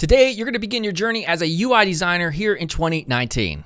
Today, you're going to begin your journey as a UI designer here in 2019.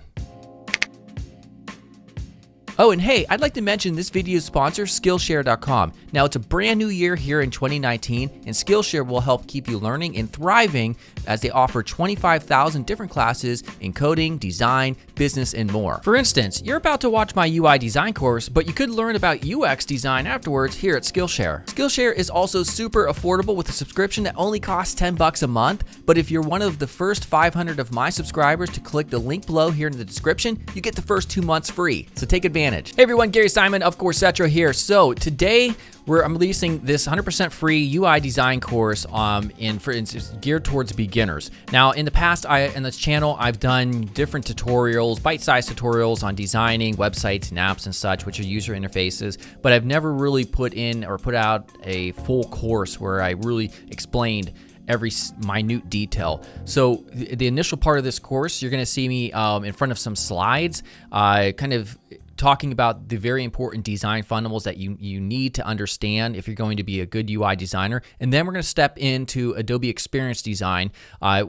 Oh, and hey, I'd like to mention this video's sponsor, Skillshare.com. Now, it's a brand new year here in 2019, and Skillshare will help keep you learning and thriving as they offer 25,000 different classes in coding, design, business, and more. For instance, you're about to watch my UI design course, but you could learn about UX design afterwards here at Skillshare. Skillshare is also super affordable with a subscription that only costs $10 a month, but if you're one of the first 500 of my subscribers to click the link below here in the description, you get the first 2 months free, so take advantage. Hey everyone, Gary Simon of Coursetro here. So today I'm releasing this 100% free UI design course it's geared towards beginners. Now in the past, in this channel, I've done different tutorials, bite-sized tutorials on designing websites and apps and such, which are user interfaces, but I've never really put out a full course where I really explained every minute detail. So the initial part of this course, you're gonna see me in front of some slides, kind of talking about the very important design fundamentals that you need to understand if you're going to be a good UI designer. And then we're going to step into Adobe Experience Design,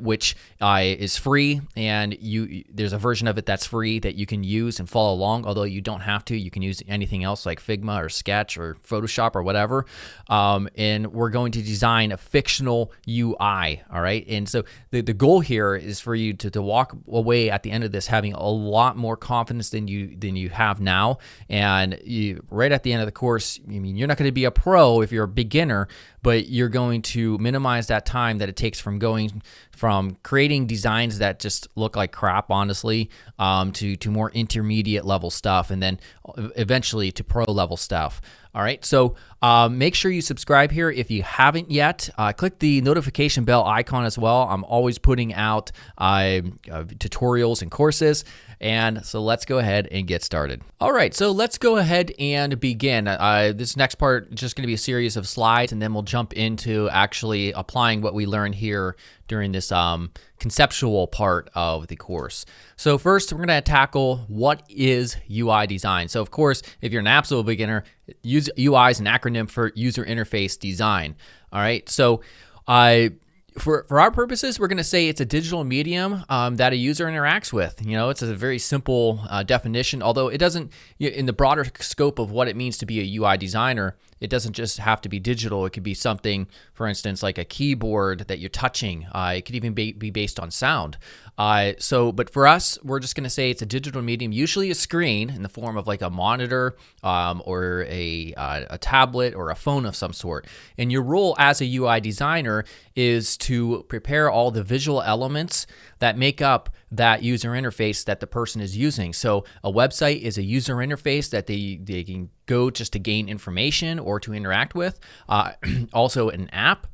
which is free, and there's a version of it that's free that you can use and follow along, although you don't have to. You can use anything else like Figma or Sketch or Photoshop or whatever. And we're going to design a fictional UI, all right? And so the goal here is for you to walk away at the end of this having a lot more confidence than you have now. And right at the end of the course, I mean, you're not going to be a pro if you're a beginner, but you're going to minimize that time that it takes from going from creating designs that just look like crap, honestly, to more intermediate level stuff, and then eventually to pro level stuff. All right, so make sure you subscribe here if you haven't yet. Click the notification bell icon as well. I'm always putting out tutorials and courses. And so let's go ahead and get started. All right, so let's go ahead and begin. This next part is just going to be a series of slides, and then we'll jump into actually applying what we learned here during this conceptual part of the course. So first, we're going to tackle what is UI design. So of course, if you're an absolute beginner, UI is an acronym for user interface design. All right, so for our purposes, we're going to say it's a digital medium that a user interacts with. You know, it's a very simple definition, although it doesn't, in the broader scope of what it means to be a UI designer, it doesn't just have to be digital. It could be something, for instance, like a keyboard that you're touching. It could even be based on sound. But for us, we're just going to say it's a digital medium, usually a screen in the form of like a monitor or a tablet or a phone of some sort. And your role as a UI designer is to prepare all the visual elements that make up that user interface that the person is using. So a website is a user interface that they can go just to gain information or to interact with. Also an app.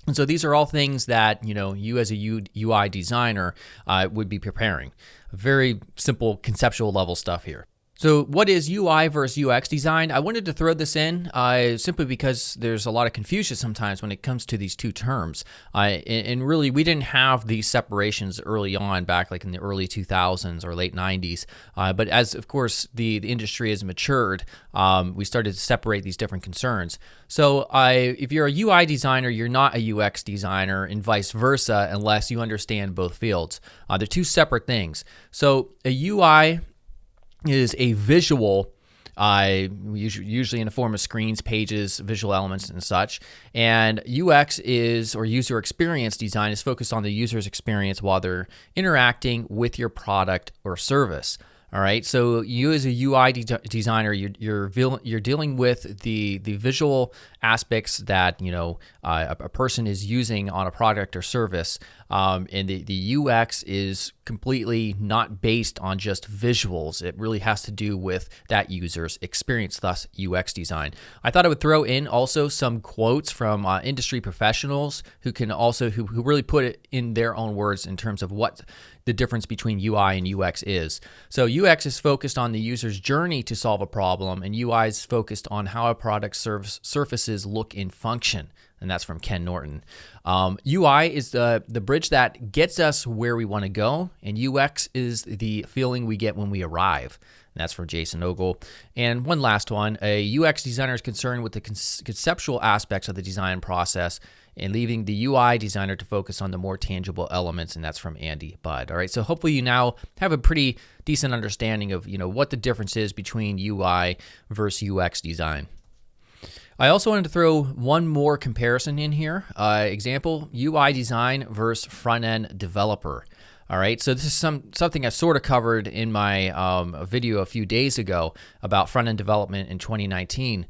And so these are all things that, you as a UI designer would be preparing. Very simple conceptual level stuff here. So what is UI versus UX design? I wanted to throw this in simply because there's a lot of confusion sometimes when it comes to these two terms. And really, we didn't have these separations early on, back like in the early 2000s or late 90s. But as, of course, the industry has matured, we started to separate these different concerns. So if you're a UI designer, you're not a UX designer, and vice versa, unless you understand both fields. They're two separate things. So a UI is a visual, usually in the form of screens, pages, visual elements, and such. And UX or user experience design is focused on the user's experience while they're interacting with your product or service. All right, so you as a UI designer, you're dealing with the visual aspects that a person is using on a product or service, and the UX is completely not based on just visuals. It really has to do with that user's experience, thus UX design. I thought I would throw in also some quotes from industry professionals who really put it in their own words in terms of what the difference between UI and UX is. So UX is focused on the user's journey to solve a problem, and UI is focused on how a product surfaces look and function. And that's from Ken Norton. UI is the bridge that gets us where we want to go, and UX is the feeling we get when we arrive. And that's from Jason Ogle. And one last one, a UX designer is concerned with the conceptual aspects of the design process and leaving the UI designer to focus on the more tangible elements, and that's from Andy Budd. All right, so hopefully you now have a pretty decent understanding of what the difference is between UI versus UX design. I also wanted to throw one more comparison in here. Example, UI design versus front-end developer. All right, so this is something I sort of covered in my video a few days ago about front-end development in 2019.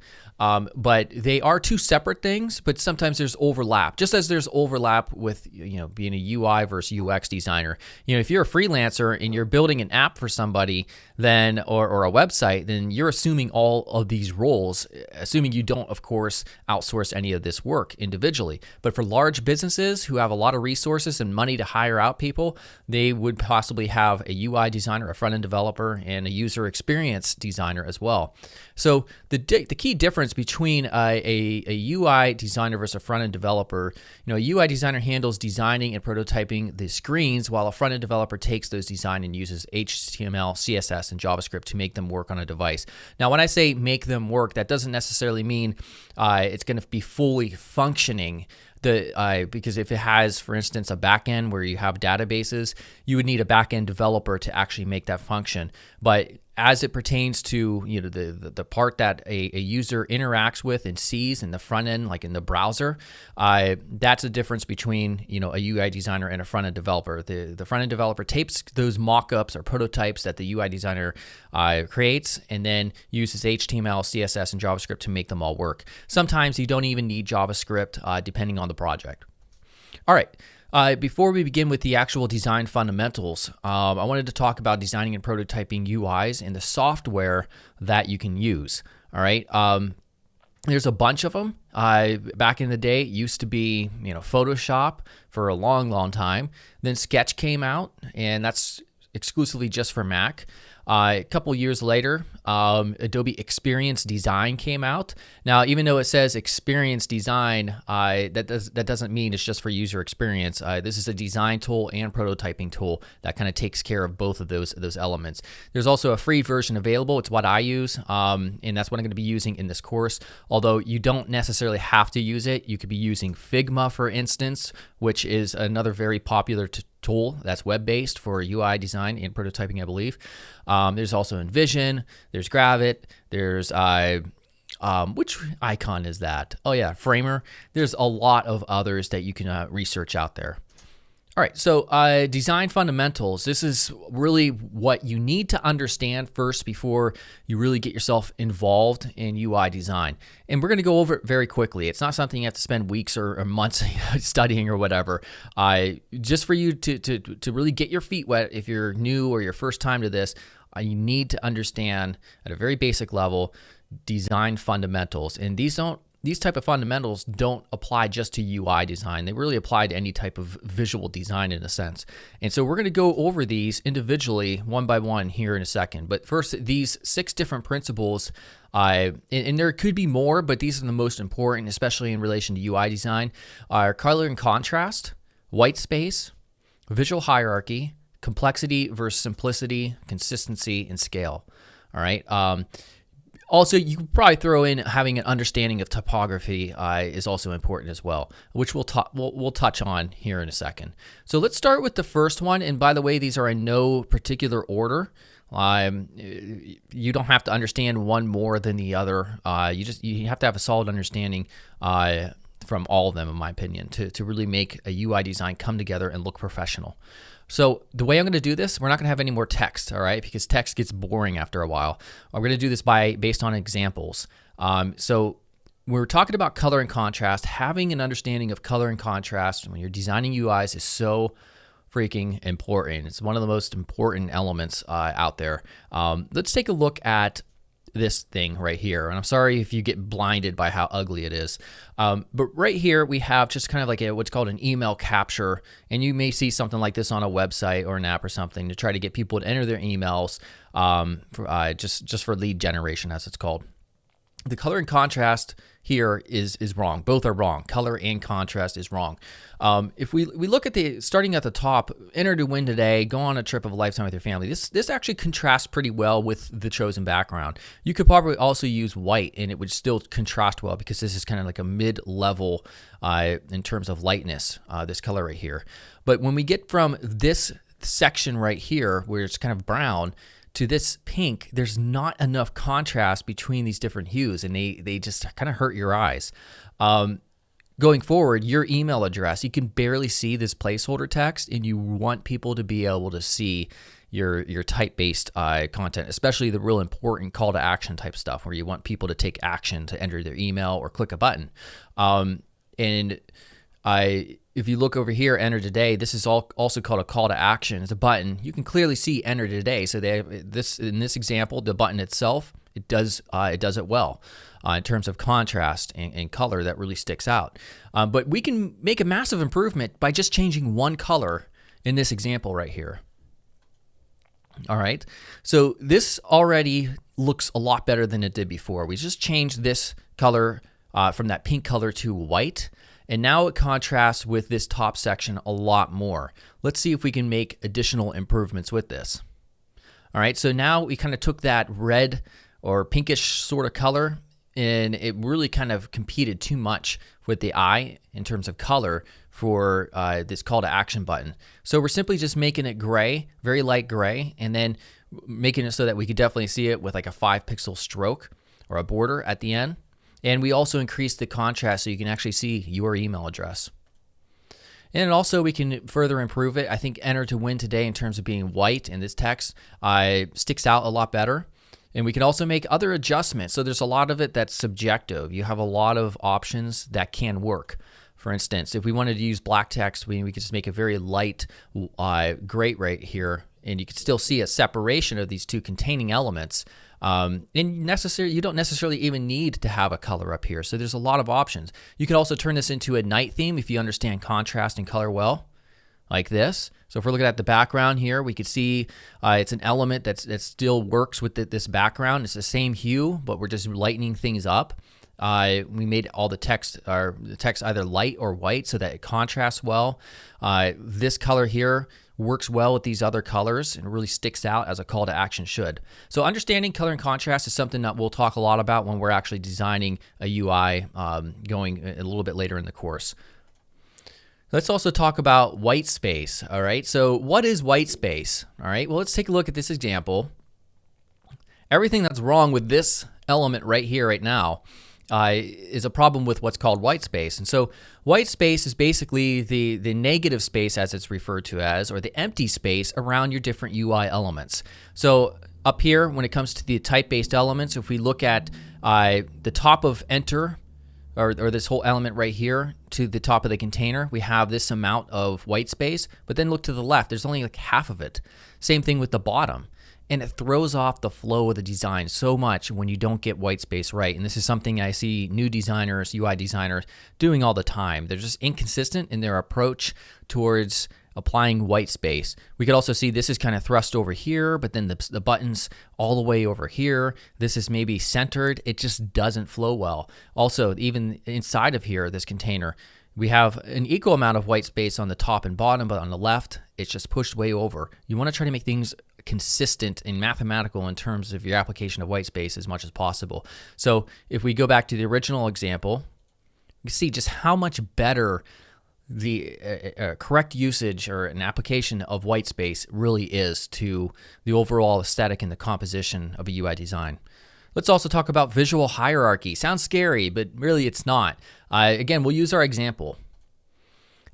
But they are two separate things, but sometimes there's overlap. Just as there's overlap with being a UI versus UX designer. If you're a freelancer and you're building an app for somebody, then or a website, then you're assuming all of these roles, assuming you don't, of course, outsource any of this work individually. But for large businesses who have a lot of resources and money to hire out people, they would possibly have a UI designer, a front-end developer, and a user experience designer as well. So the key difference between a UI designer versus a front-end developer, a UI designer handles designing and prototyping the screens, while a front-end developer takes those design and uses HTML, CSS, and JavaScript to make them work on a device. Now, when I say make them work, that doesn't necessarily mean it's going to be fully functioning. Because if it has, for instance, a backend where you have databases, you would need a backend developer to actually make that function. But as it pertains to the part that a user interacts with and sees in the front end, like in the browser, that's the difference between a UI designer and a front end developer. The front end developer tapes those mock-ups or prototypes that the UI designer creates, and then uses HTML, CSS, and JavaScript to make them all work. Sometimes you don't even need JavaScript, depending on the project. All right. Before we begin with the actual design fundamentals, I wanted to talk about designing and prototyping UIs and the software that you can use. All right. There's a bunch of them. Back in the day, it used to be Photoshop for a long, long time. Then Sketch came out, and that's exclusively just for Mac. A couple years later, Adobe Experience Design came out. Now, even though it says Experience Design, that doesn't mean it's just for user experience. This is a design tool and prototyping tool that kind of takes care of both of those elements. There's also a free version available. It's what I use, and that's what I'm going to be using in this course. Although you don't necessarily have to use it. You could be using Figma, for instance, which is another very popular tool that's web-based for UI design and prototyping, I believe. There's also Envision, there's Gravit, there's which icon is that? Oh yeah, Framer. There's a lot of others that you can research out there. All right, so design fundamentals. This is really what you need to understand first before you really get yourself involved in UI design. And we're going to go over it very quickly. It's not something you have to spend weeks or months studying or whatever. Just for you to really get your feet wet if you're new or your first time to this, you need to understand at a very basic level design fundamentals. And these type of fundamentals don't apply just to UI design. They really apply to any type of visual design in a sense. And so we're going to go over these individually one by one here in a second. But first, these 6 different principles, and there could be more, but these are the most important, especially in relation to UI design, are color and contrast, white space, visual hierarchy, complexity versus simplicity, consistency, and scale. All right. Also, you could probably throw in having an understanding of typography is also important as well, which we'll touch on here in a second. So let's start with the first one. And by the way, these are in no particular order. You don't have to understand one more than the other. You have to have a solid understanding from all of them, in my opinion, to really make a UI design come together and look professional. So the way I'm going to do this, we're not going to have any more text, all right, because text gets boring after a while. I'm going to do this based on examples. So we're talking about color and contrast. Having an understanding of color and contrast when you're designing UIs is so freaking important. It's one of the most important elements out there. Let's take a look at this thing right here. And I'm sorry if you get blinded by how ugly it is. But right here, we have just kind of like what's called an email capture. And you may see something like this on a website or an app or something to try to get people to enter their emails just for lead generation, as it's called. the color and contrast here is wrong. Both are wrong. Color and contrast is wrong. If we look at the starting at the top, enter to win today, go on a trip of a lifetime with your family. This actually contrasts pretty well with the chosen background. You could probably also use white and it would still contrast well because this is kind of like a mid-level in terms of lightness, this color right here. But when we get from this section right here where it's kind of brown to this pink, there's not enough contrast between these different hues, and they just kind of hurt your eyes. Going forward, your email address, you can barely see this placeholder text, and you want people to be able to see your type-based content, especially the real important call to action type stuff where you want people to take action to enter their email or click a button. If you look over here, enter today, this is also called a call to action. It's a button. You can clearly see enter today. So in this example, the button itself, it does it well in terms of contrast and color that really sticks out. But we can make a massive improvement by just changing one color in this example right here. All right, so this already looks a lot better than it did before. We just changed this color from that pink color to white. And now it contrasts with this top section a lot more. Let's see if we can make additional improvements with this. All right, so now we kind of took that red or pinkish sort of color, and it really kind of competed too much with the eye in terms of color for this call to action button. So we're simply just making it gray, very light gray, and then making it so that we could definitely see it with like a 5-pixel stroke or a border at the end. And we also increased the contrast so you can actually see your email address. And also we can further improve it. I think enter to win today in terms of being white and this text sticks out a lot better. And we can also make other adjustments. So there's a lot of it that's subjective. You have a lot of options that can work. For instance, if we wanted to use black text, we could just make a very light gray right here. And you can still see a separation of these two containing elements. And you don't necessarily even need to have a color up here. So there's a lot of options. You could also turn this into a night theme if you understand contrast and color well, like this. So if we're looking at the background here, we could see it's an element that still works with this background. It's the same hue, but we're just lightening things up. We made all the text either light or white so that it contrasts well. This color here works well with these other colors and really sticks out as a call to action should. So understanding color and contrast is something that we'll talk a lot about when we're actually designing a UI going a little bit later in the course. Let's also talk about white space. All right, so what is white space? All right, well, let's take a look at this example. Everything that's wrong with this element right here, right now, is a problem with what's called white space. And so white space is basically the negative space, as it's referred to as, or the empty space around your different UI elements. So up here, when it comes to the type-based elements, if we look at the top of enter, or this whole element right here to the top of the container, we have this amount of white space, but then look to the left, there's only like half of it. Same thing with the bottom. And it throws off the flow of the design so much when you don't get white space right. And this is something I see new designers, UI designers doing all the time. They're just inconsistent in their approach towards applying white space. We could also see this is kind of thrust over here, but then the buttons all the way over here. This is maybe centered. It just doesn't flow well. Also, even inside of here, this container, we have an equal amount of white space on the top and bottom, but on the left, it's just pushed way over. You want to try to make things consistent and mathematical in terms of your application of white space as much as possible. So if we go back to the original example, you see just how much better the correct usage or an application of white space really is to the overall aesthetic and the composition of a UI design. Let's also talk about visual hierarchy. Sounds scary, but really it's not. Again, we'll use our example.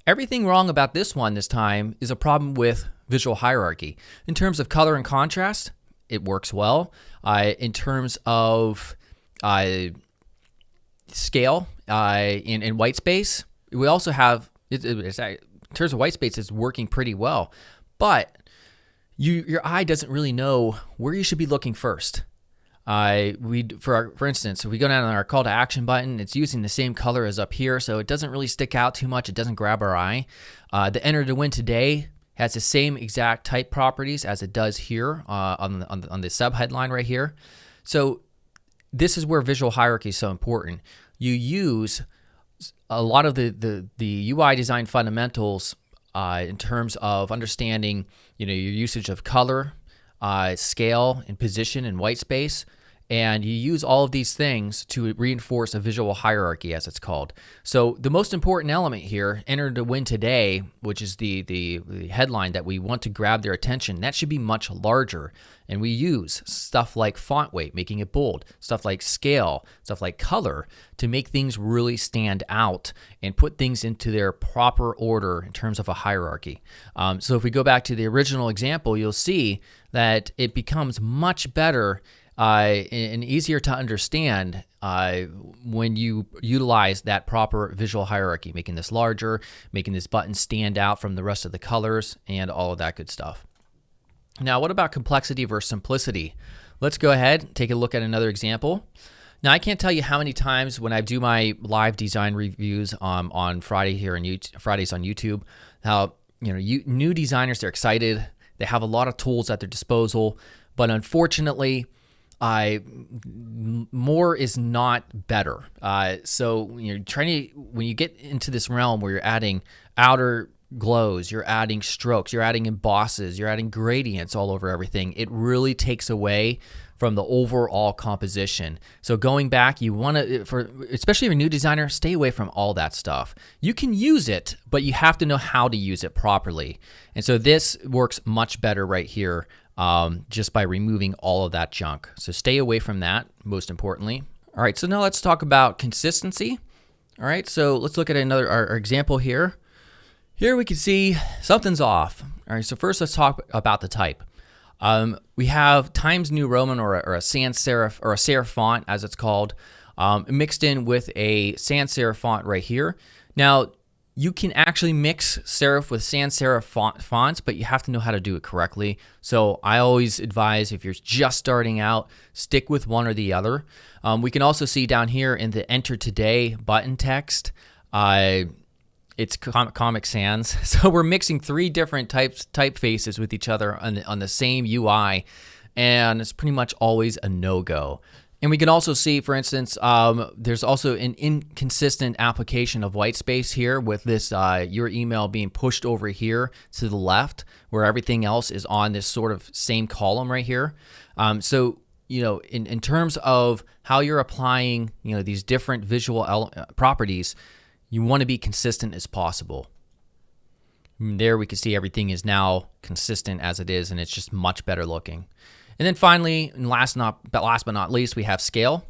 Everything wrong about this one this time is a problem with visual hierarchy. In terms of color and contrast, it works well. In terms of scale in white space, we also have, in terms of white space, it's working pretty well. But your eye doesn't really know where you should be looking first. For instance, if we go down on our call to action button, it's using the same color as up here, so it doesn't really stick out too much. It doesn't grab our eye. The enter to win today has the same exact type properties as it does here on the sub headline right here. So this is where visual hierarchy is so important. You use a lot of the UI design fundamentals in terms of understanding, your usage of color, scale, and position and white space. And you use all of these things to reinforce a visual hierarchy, as it's called. So the most important element here, enter to win today, which is the headline that we want to grab their attention, that should be much larger. And we use stuff like font weight, making it bold, stuff like scale, stuff like color, to make things really stand out and put things into their proper order in terms of a hierarchy. So if we go back to the original example, you'll see that it becomes much better and easier to understand when you utilize that proper visual hierarchy, making this larger, making this button stand out from the rest of the colors, and all of that good stuff. Now, what about complexity versus simplicity? Let's go ahead and take a look at another example. Now, I can't tell you how many times when I do my live design reviews on Friday here on Fridays on YouTube, how new designers, they're excited, they have a lot of tools at their disposal, but unfortunately, more is not better. So you're trying to, when you get into this realm where you're adding outer glows, you're adding strokes, you're adding embosses, you're adding gradients all over everything, it really takes away from the overall composition. So going back, you want to, especially if you're a new designer, stay away from all that stuff. You can use it, but you have to know how to use it properly. And so this works much better right here. Just by removing all of that junk. So stay away from that, most importantly. All right, so now let's talk about consistency. All right, so let's look at our example here. Here we can see something's off. All right, so first let's talk about the type. We have Times New Roman or a sans serif or a serif font, as it's called, mixed in with a sans serif font right here. Now, you can actually mix serif with sans serif fonts, but you have to know how to do it correctly. So I always advise, if you're just starting out, stick with one or the other. We can also see down here in the Enter Today button text, it's Comic Sans. So we're mixing three different typefaces with each other on the same UI, and it's pretty much always a no-go. And we can also see, for instance, there's also an inconsistent application of white space here with this your email being pushed over here to the left, where everything else is on this sort of same column right here. So, in terms of how you're applying, these different visual properties, you want to be consistent as possible. There we can see everything is now consistent as it is, and it's just much better looking. And then finally, and last but not least, we have scale.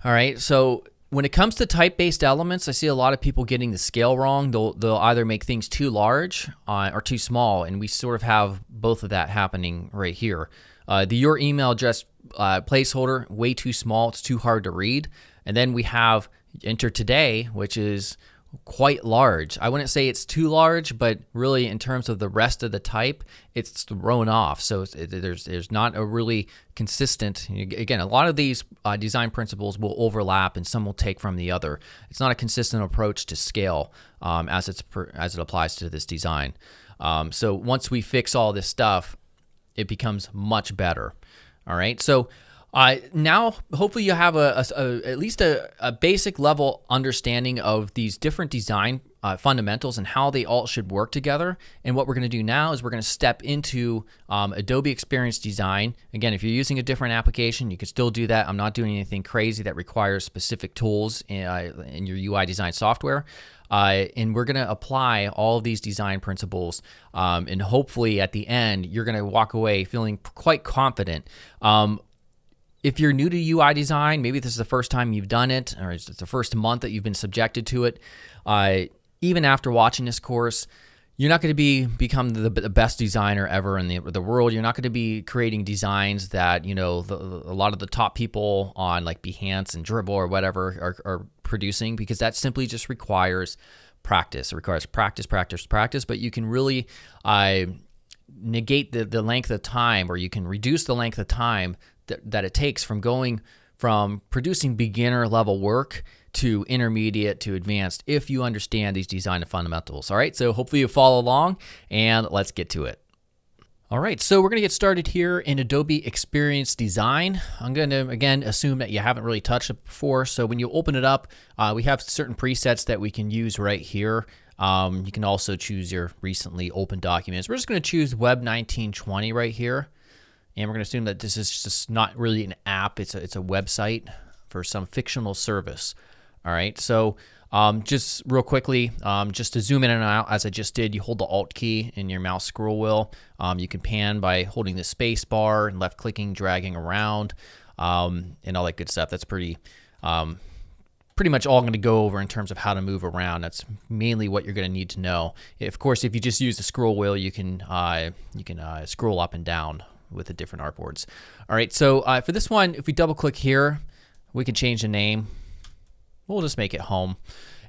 All right, so when it comes to type-based elements, I see a lot of people getting the scale wrong. They'll either make things too large or too small, and we sort of have both of that happening right here. The your email address placeholder, way too small, it's too hard to read. And then we have Enter Today, which is quite large. I wouldn't say it's too large, but really in terms of the rest of the type, it's thrown off. So there's not a really consistent, again, a lot of these design principles will overlap and some will take from the other. It's not a consistent approach to scale as it applies to this design. So once we fix all this stuff, it becomes much better. All right, so now, hopefully you have at least a basic level understanding of these different design fundamentals and how they all should work together. And what we're going to do now is we're going to step into Adobe Experience Design. Again, if you're using a different application, you can still do that. I'm not doing anything crazy that requires specific tools in your UI design software. And we're going to apply all of these design principles. And hopefully at the end, you're going to walk away feeling quite confident. If you're new to UI design, maybe this is the first time you've done it, or it's the first month that you've been subjected to it, even after watching this course, you're not going to become the best designer ever in the world. You're not going to be creating designs that, a lot of the top people on like Behance and Dribbble or whatever are producing, because that simply just requires practice. It requires practice, but you can really negate the length of time, or you can reduce the length of time that it takes from going from producing beginner level work to intermediate to advanced if you understand these design fundamentals. All right, so hopefully you follow along, and let's get to it. All right, so we're going to get started here in Adobe Experience Design. I'm going to, again, assume that you haven't really touched it before. So when you open it up, we have certain presets that we can use right here. You can also choose your recently opened documents. We're just going to choose Web 1920 right here. And we're going to assume that this is just not really an app. It's a website for some fictional service. All right, so just real quickly, just to zoom in and out as I just did, you hold the Alt key in your mouse scroll wheel. You can pan by holding the space bar and left clicking, dragging around, and all that good stuff. That's pretty much all I'm going to go over in terms of how to move around. That's mainly what you're going to need to know. Of course, if you just use the scroll wheel, you can scroll up and down with the different artboards. All right, so for this one, if we double click here, we can change the name. We'll just make it home.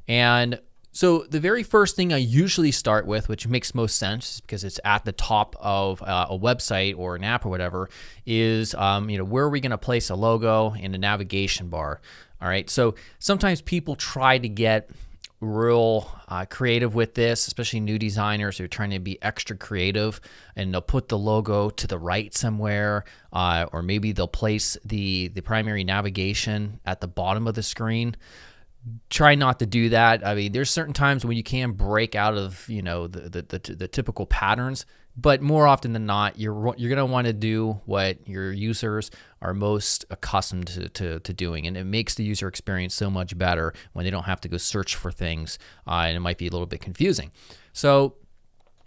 And so the very first thing I usually start with, which makes most sense because it's at the top of a website or an app or whatever, is where are we going to place a logo in the navigation bar. All right, so sometimes people try to get real creative with this, especially new designers who are trying to be extra creative, and they'll put the logo to the right somewhere, or maybe they'll place the primary navigation at the bottom of the screen. Try not to do that. I mean, there's certain times when you can break out of the typical patterns, but more often than not, you're going to want to do what your users are most accustomed to doing, and it makes the user experience so much better when they don't have to go search for things, and it might be a little bit confusing. So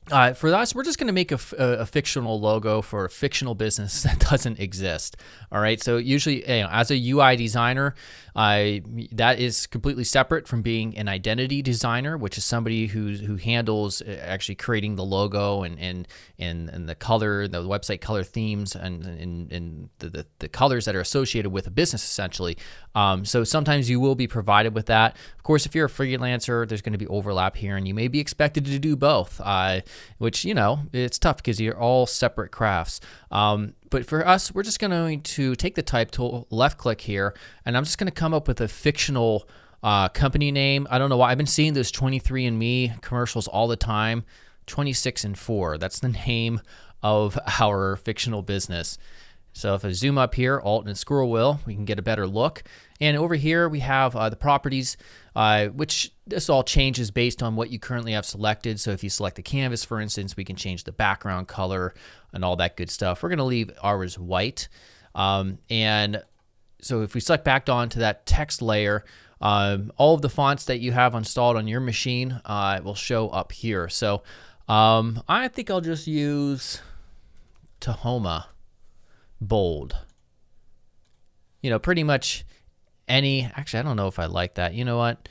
for us, we're just going to make a fictional logo for a fictional business that doesn't exist. All right. So usually, as a UI designer, that is completely separate from being an identity designer, which is somebody who handles actually creating the logo and the color, the website color themes, and the colors that are associated with a business, essentially. So sometimes you will be provided with that. Of course, if you're a freelancer, there's going to be overlap here, and you may be expected to do both. Which, it's tough because you're all separate crafts. But for us, we're just going to take the type tool, left click here, and I'm just going to come up with a fictional company name. I don't know why. I've been seeing those 23andMe commercials all the time. 26 and 4. That's the name of our fictional business. So if I zoom up here, Alt and scroll wheel, we can get a better look. And over here we have the properties, which this all changes based on what you currently have selected. So if you select the canvas, for instance, we can change the background color and all that good stuff. We're going to leave ours white. And so if we select back onto that text layer, all of the fonts that you have installed on your machine will show up here. So I think I'll just use Tahoma bold. Pretty much actually, I don't know if I like that. You know what?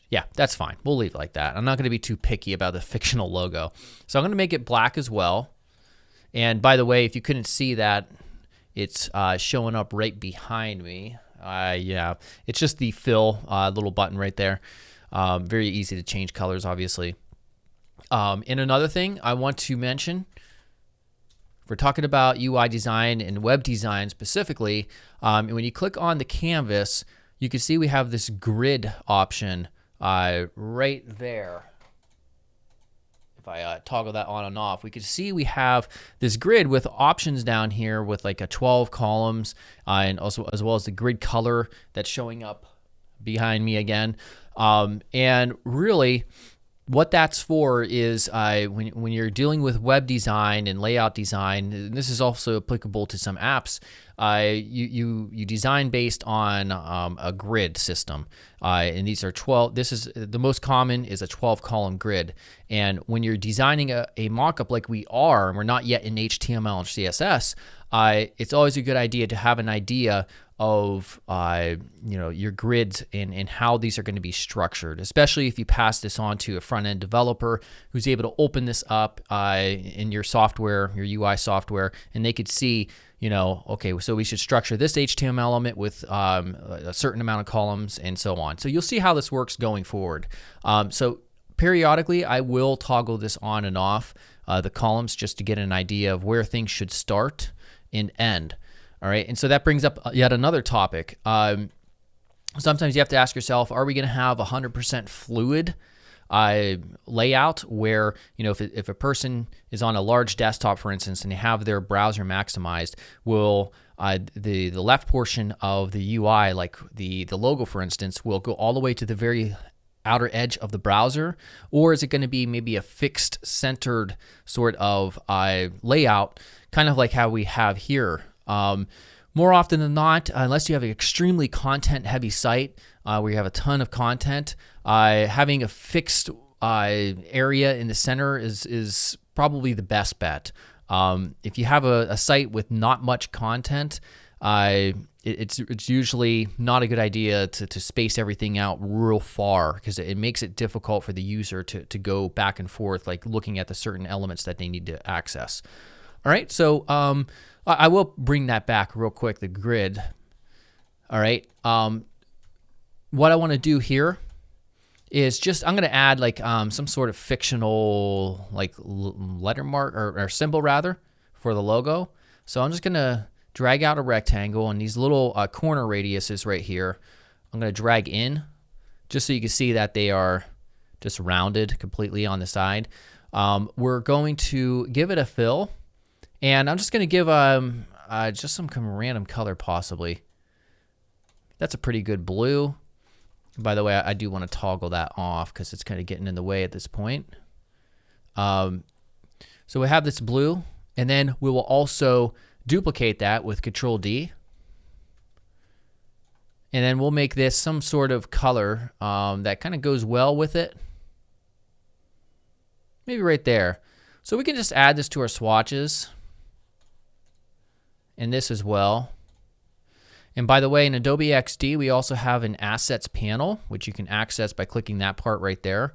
Yeah, that's fine. We'll leave it like that. I'm not going to be too picky about the fictional logo. So I'm going to make it black as well. And by the way, if you couldn't see that, it's showing up right behind me. Yeah, it's just the fill little button right there. Very easy to change colors, obviously. And another thing I want to mention, if we're talking about UI design and web design specifically, when you click on the canvas, you can see we have this grid option right there. If I toggle that on and off, we can see we have this grid with options down here with like a 12 columns, and also as well as the grid color that's showing up behind me again. And really, what that's for is when you're dealing with web design and layout design, and this is also applicable to some apps, you design based on a grid system. And these are 12, this is the most common is a 12 column grid. And when you're designing a mockup like we are, and we're not yet in HTML and CSS, it's always a good idea to have an idea of your grids and how these are going to be structured, especially if you pass this on to a front-end developer who's able to open this up in your software, your UI software, and they could see, okay, so we should structure this HTML element with a certain amount of columns and so on. So you'll see how this works going forward. So periodically, I will toggle this on and off, the columns, just to get an idea of where things should start and end. All right, and so that brings up yet another topic. Sometimes you have to ask yourself, are we going to have 100% fluid layout where, if a person is on a large desktop, for instance, and they have their browser maximized, will the left portion of the UI, like the logo, for instance, will go all the way to the very outer edge of the browser, or is it going to be maybe a fixed centered sort of layout, kind of like how we have here? More often than not, unless you have an extremely content-heavy site where you have a ton of content, having a fixed area in the center is probably the best bet. If you have a site with not much content, it's usually not a good idea to space everything out real far, because it makes it difficult for the user to go back and forth, like looking at the certain elements that they need to access. All right, so I will bring that back real quick, the grid. All right, what I want to do here is I'm going to add like some sort of fictional like letter mark or symbol rather for the logo. So I'm just going to drag out a rectangle, and these little corner radiuses right here, I'm going to drag in just so you can see that they are just rounded completely on the side. We're going to give it a fill, and I'm just going to give just some random color possibly. That's a pretty good blue. By the way, I do want to toggle that off because it's kind of getting in the way at this point. So we have this blue, and then we will also duplicate that with Control D. And then we'll make this some sort of color that kind of goes well with it. Maybe right there. So we can just add this to our swatches. And this as well. And by the way, in Adobe XD, we also have an assets panel, which you can access by clicking that part right there.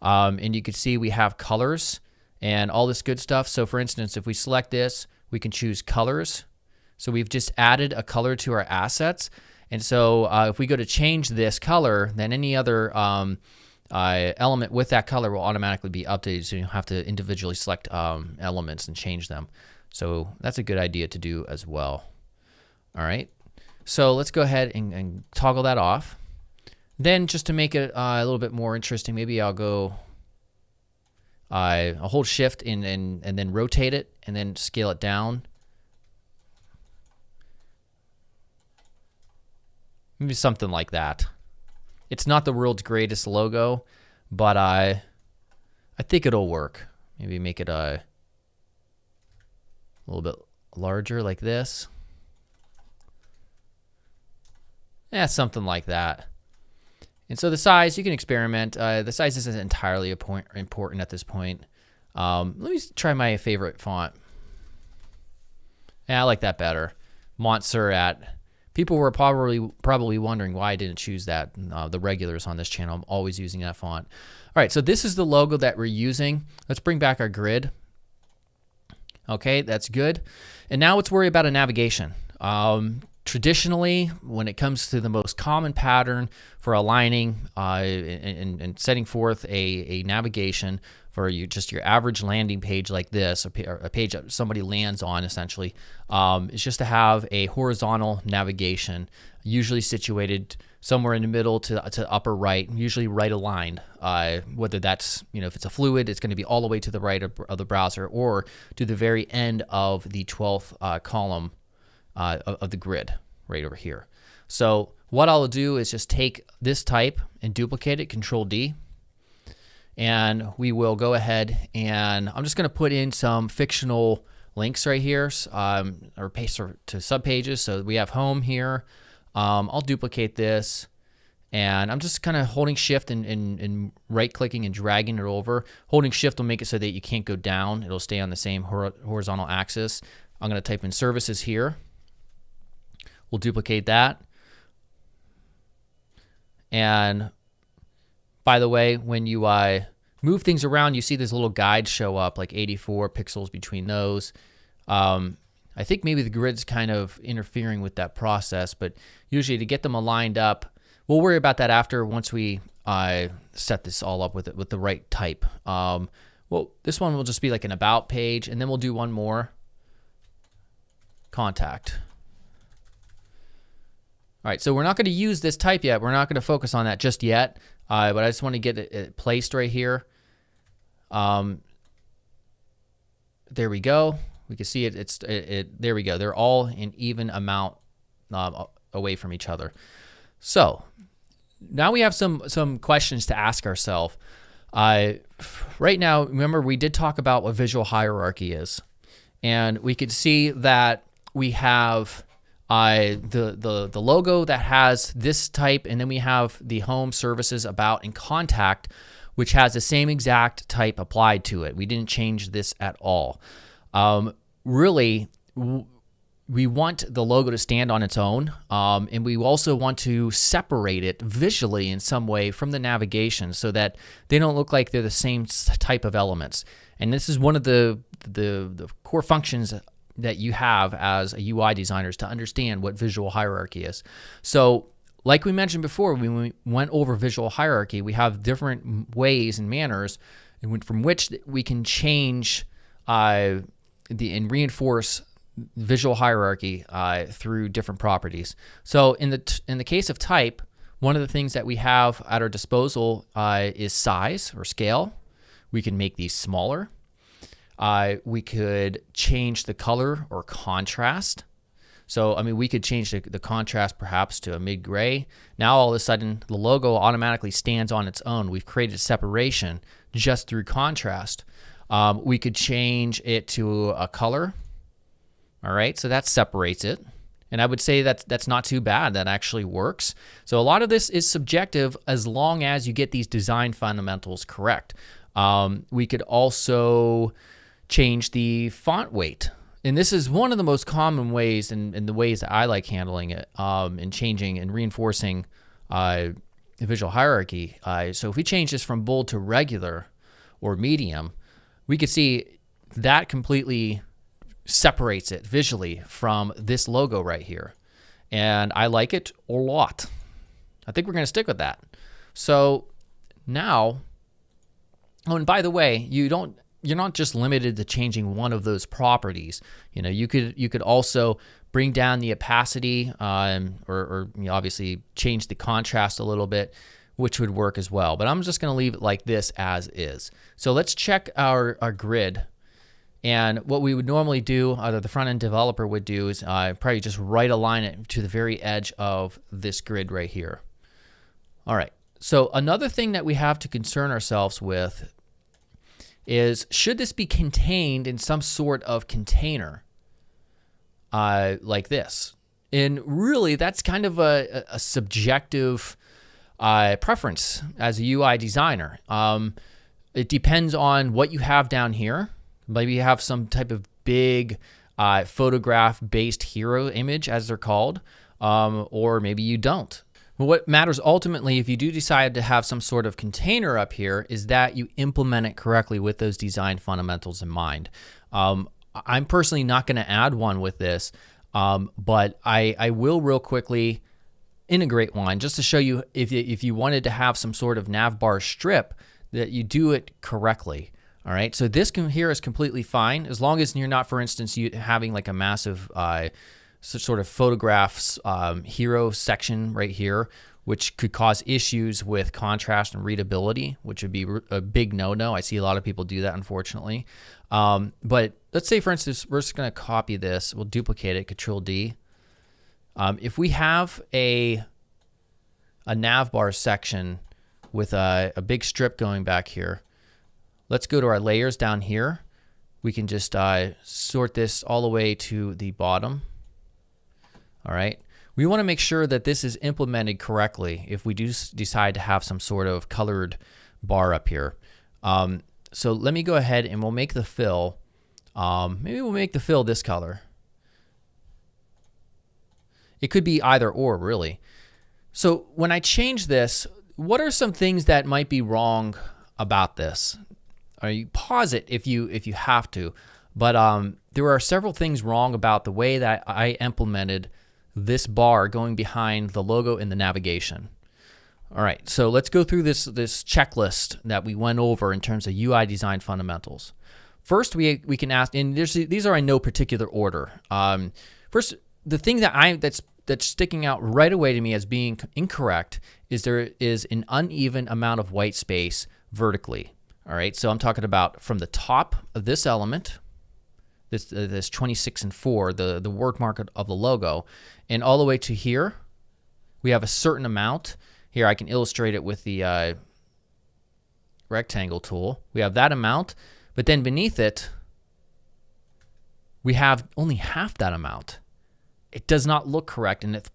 And you can see we have colors and all this good stuff. So for instance, if we select this, we can choose colors. So we've just added a color to our assets. And so if we go to change this color, then any other element with that color will automatically be updated. So you don't have to individually select elements and change them. So that's a good idea to do as well. All right. So let's go ahead and toggle that off. Then just to make it a little bit more interesting, maybe I'll go, I'll hold shift and then rotate it and then scale it down. Maybe something like that. It's not the world's greatest logo, but I think it'll work. Maybe make it a little bit larger like this. Yeah, something like that. And so the size, you can experiment. The size isn't entirely important at this point. Let me try my favorite font. Yeah, I like that better. Montserrat. People were probably wondering why I didn't choose that. The regulars on this channel, I'm always using that font. All right, so this is the logo that we're using. Let's bring back our grid. Okay, that's good. And now let's worry about a navigation. Traditionally, when it comes to the most common pattern for aligning and setting forth a navigation for just your average landing page like this, a page that somebody lands on essentially, is just to have a horizontal navigation, usually situated somewhere in the middle to upper right, usually right aligned. Whether that's, if it's a fluid, it's going to be all the way to the right of the browser, or to the very end of the 12th column of the grid right over here. So what I'll do is just take this type and duplicate it, Control D, and we will go ahead and I'm just going to put in some fictional links right here, or paste to subpages. So we have home here. I'll duplicate this, and I'm just kind of holding shift and right clicking and dragging it over. Holding shift will make it so that you can't go down. It'll stay on the same horizontal axis. I'm going to type in services here. We'll duplicate that. And by the way, when you move things around, you see this little guide show up, like 84 pixels between those. I think maybe the grid's kind of interfering with that process, but usually to get them aligned up, we'll worry about that after, once we set this all up with the right type. Well, this one will just be like an about page, and then we'll do one more. Contact. All right, so we're not going to use this type yet. We're not going to focus on that just yet, but I just want to get it placed right here. There we go. We can see it. There we go. They're all an even amount away from each other. So now we have some questions to ask ourselves. Right now, remember we did talk about what visual hierarchy is, and we could see that we have the logo that has this type, and then we have the home, services, about, and contact, which has the same exact type applied to it. We didn't change this at all. Really, we want the logo to stand on its own, and we also want to separate it visually in some way from the navigation so that they don't look like they're the same type of elements. And this is one of the core functions that you have as a UI designer, is to understand what visual hierarchy is. So like we mentioned before, when we went over visual hierarchy, we have different ways and manners from which we can change and reinforce visual hierarchy through different properties. So in the case of type, one of the things that we have at our disposal is size or scale. We can make these smaller. We could change the color or contrast. So, I mean, we could change the contrast perhaps to a mid-gray. Now, all of a sudden, the logo automatically stands on its own. We've created separation just through contrast. We could change it to a color. All right, so that separates it. And I would say that's not too bad. That actually works. So a lot of this is subjective as long as you get these design fundamentals correct. We could also change the font weight. And this is one of the most common ways and the ways that I like handling it and changing and reinforcing the visual hierarchy. So if we change this from bold to regular or medium, we could see that completely separates it visually from this logo right here. And I like it a lot. I think we're going to stick with that. So now, oh, and by the way, you're not just limited to changing one of those properties. You know, you could also bring down the opacity or you know, obviously change the contrast a little bit, which would work as well. But I'm just going to leave it like this as is. So let's check our grid. And what we would normally do, either the front-end developer would do, is probably just right align it to the very edge of this grid right here. All right. So another thing that we have to concern ourselves with is, should this be contained in some sort of container like this? And really, that's kind of a subjective preference as a UI designer. It depends on what you have down here. Maybe you have some type of big photograph-based hero image, as they're called, or maybe you don't. But what matters ultimately, if you do decide to have some sort of container up here, is that you implement it correctly with those design fundamentals in mind. I'm personally not going to add one with this, but I will real quickly integrate one just to show you if you wanted to have some sort of navbar strip, that you do it correctly. All right, so this here is completely fine as long as you're not, for instance, having like a massive sort of photographs hero section right here, which could cause issues with contrast and readability, which would be a big no-no. I see a lot of people do that, unfortunately. But let's say, for instance, we're just going to copy this. We'll duplicate it, Control-D. If we have a navbar section with a big strip going back here, let's go to our layers down here. We can just sort this all the way to the bottom. All right. We want to make sure that this is implemented correctly if we do decide to have some sort of colored bar up here. So let me go ahead and we'll make the fill. Maybe we'll make the fill this color. It could be either or, really. So when I change this, what are some things that might be wrong about this? Or you pause it if you have to, but there are several things wrong about the way that I implemented this bar going behind the logo in the navigation. All right, so let's go through this checklist that we went over in terms of UI design fundamentals. First, we can ask, and these are in no particular order. First, the thing that's that's sticking out right away to me as being incorrect is there is an uneven amount of white space vertically. All right, so I'm talking about from the top of this element, this 26 and 4, the word mark of the logo, and all the way to here, we have a certain amount. Here I can illustrate it with the rectangle tool. We have that amount, but then beneath it, we have only half that amount. It does not look correct, and it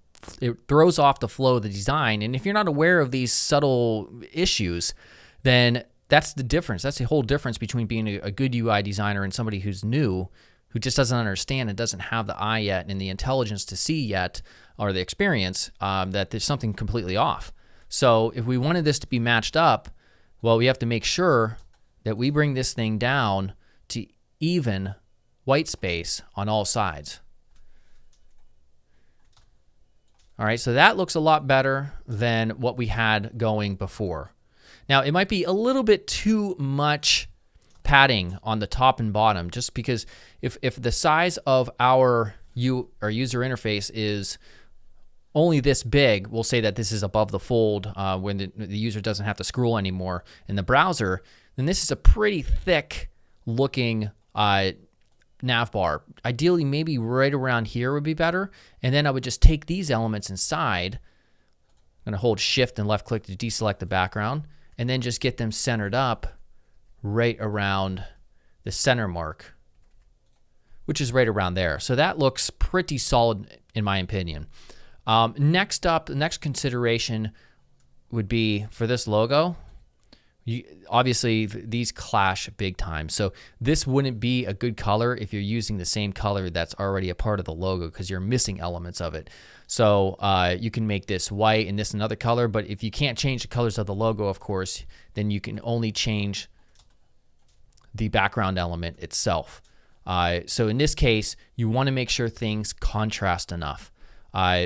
throws off the flow of the design. And if you're not aware of these subtle issues, then that's the difference. That's the whole difference between being a good UI designer and somebody who's new, who just doesn't understand and doesn't have the eye yet and the intelligence to see yet, or the experience, that there's something completely off. So if we wanted this to be matched up, well, we have to make sure that we bring this thing down to even white space on all sides. All right, so that looks a lot better than what we had going before. Now, it might be a little bit too much padding on the top and bottom, just because if the size of our user interface is only this big, we'll say that this is above the fold when the user doesn't have to scroll anymore in the browser, then this is a pretty thick looking nav bar. Ideally, maybe right around here would be better. And then I would just take these elements inside. I'm going to hold Shift and left click to deselect the background, and then just get them centered up right around the center mark, which is right around there. So that looks pretty solid in my opinion. Next up, the next consideration would be for this logo. Obviously, these clash big time. So this wouldn't be a good color if you're using the same color that's already a part of the logo, because you're missing elements of it. So you can make this white and this another color, but if you can't change the colors of the logo, of course, then you can only change the background element itself. So in this case, you want to make sure things contrast enough.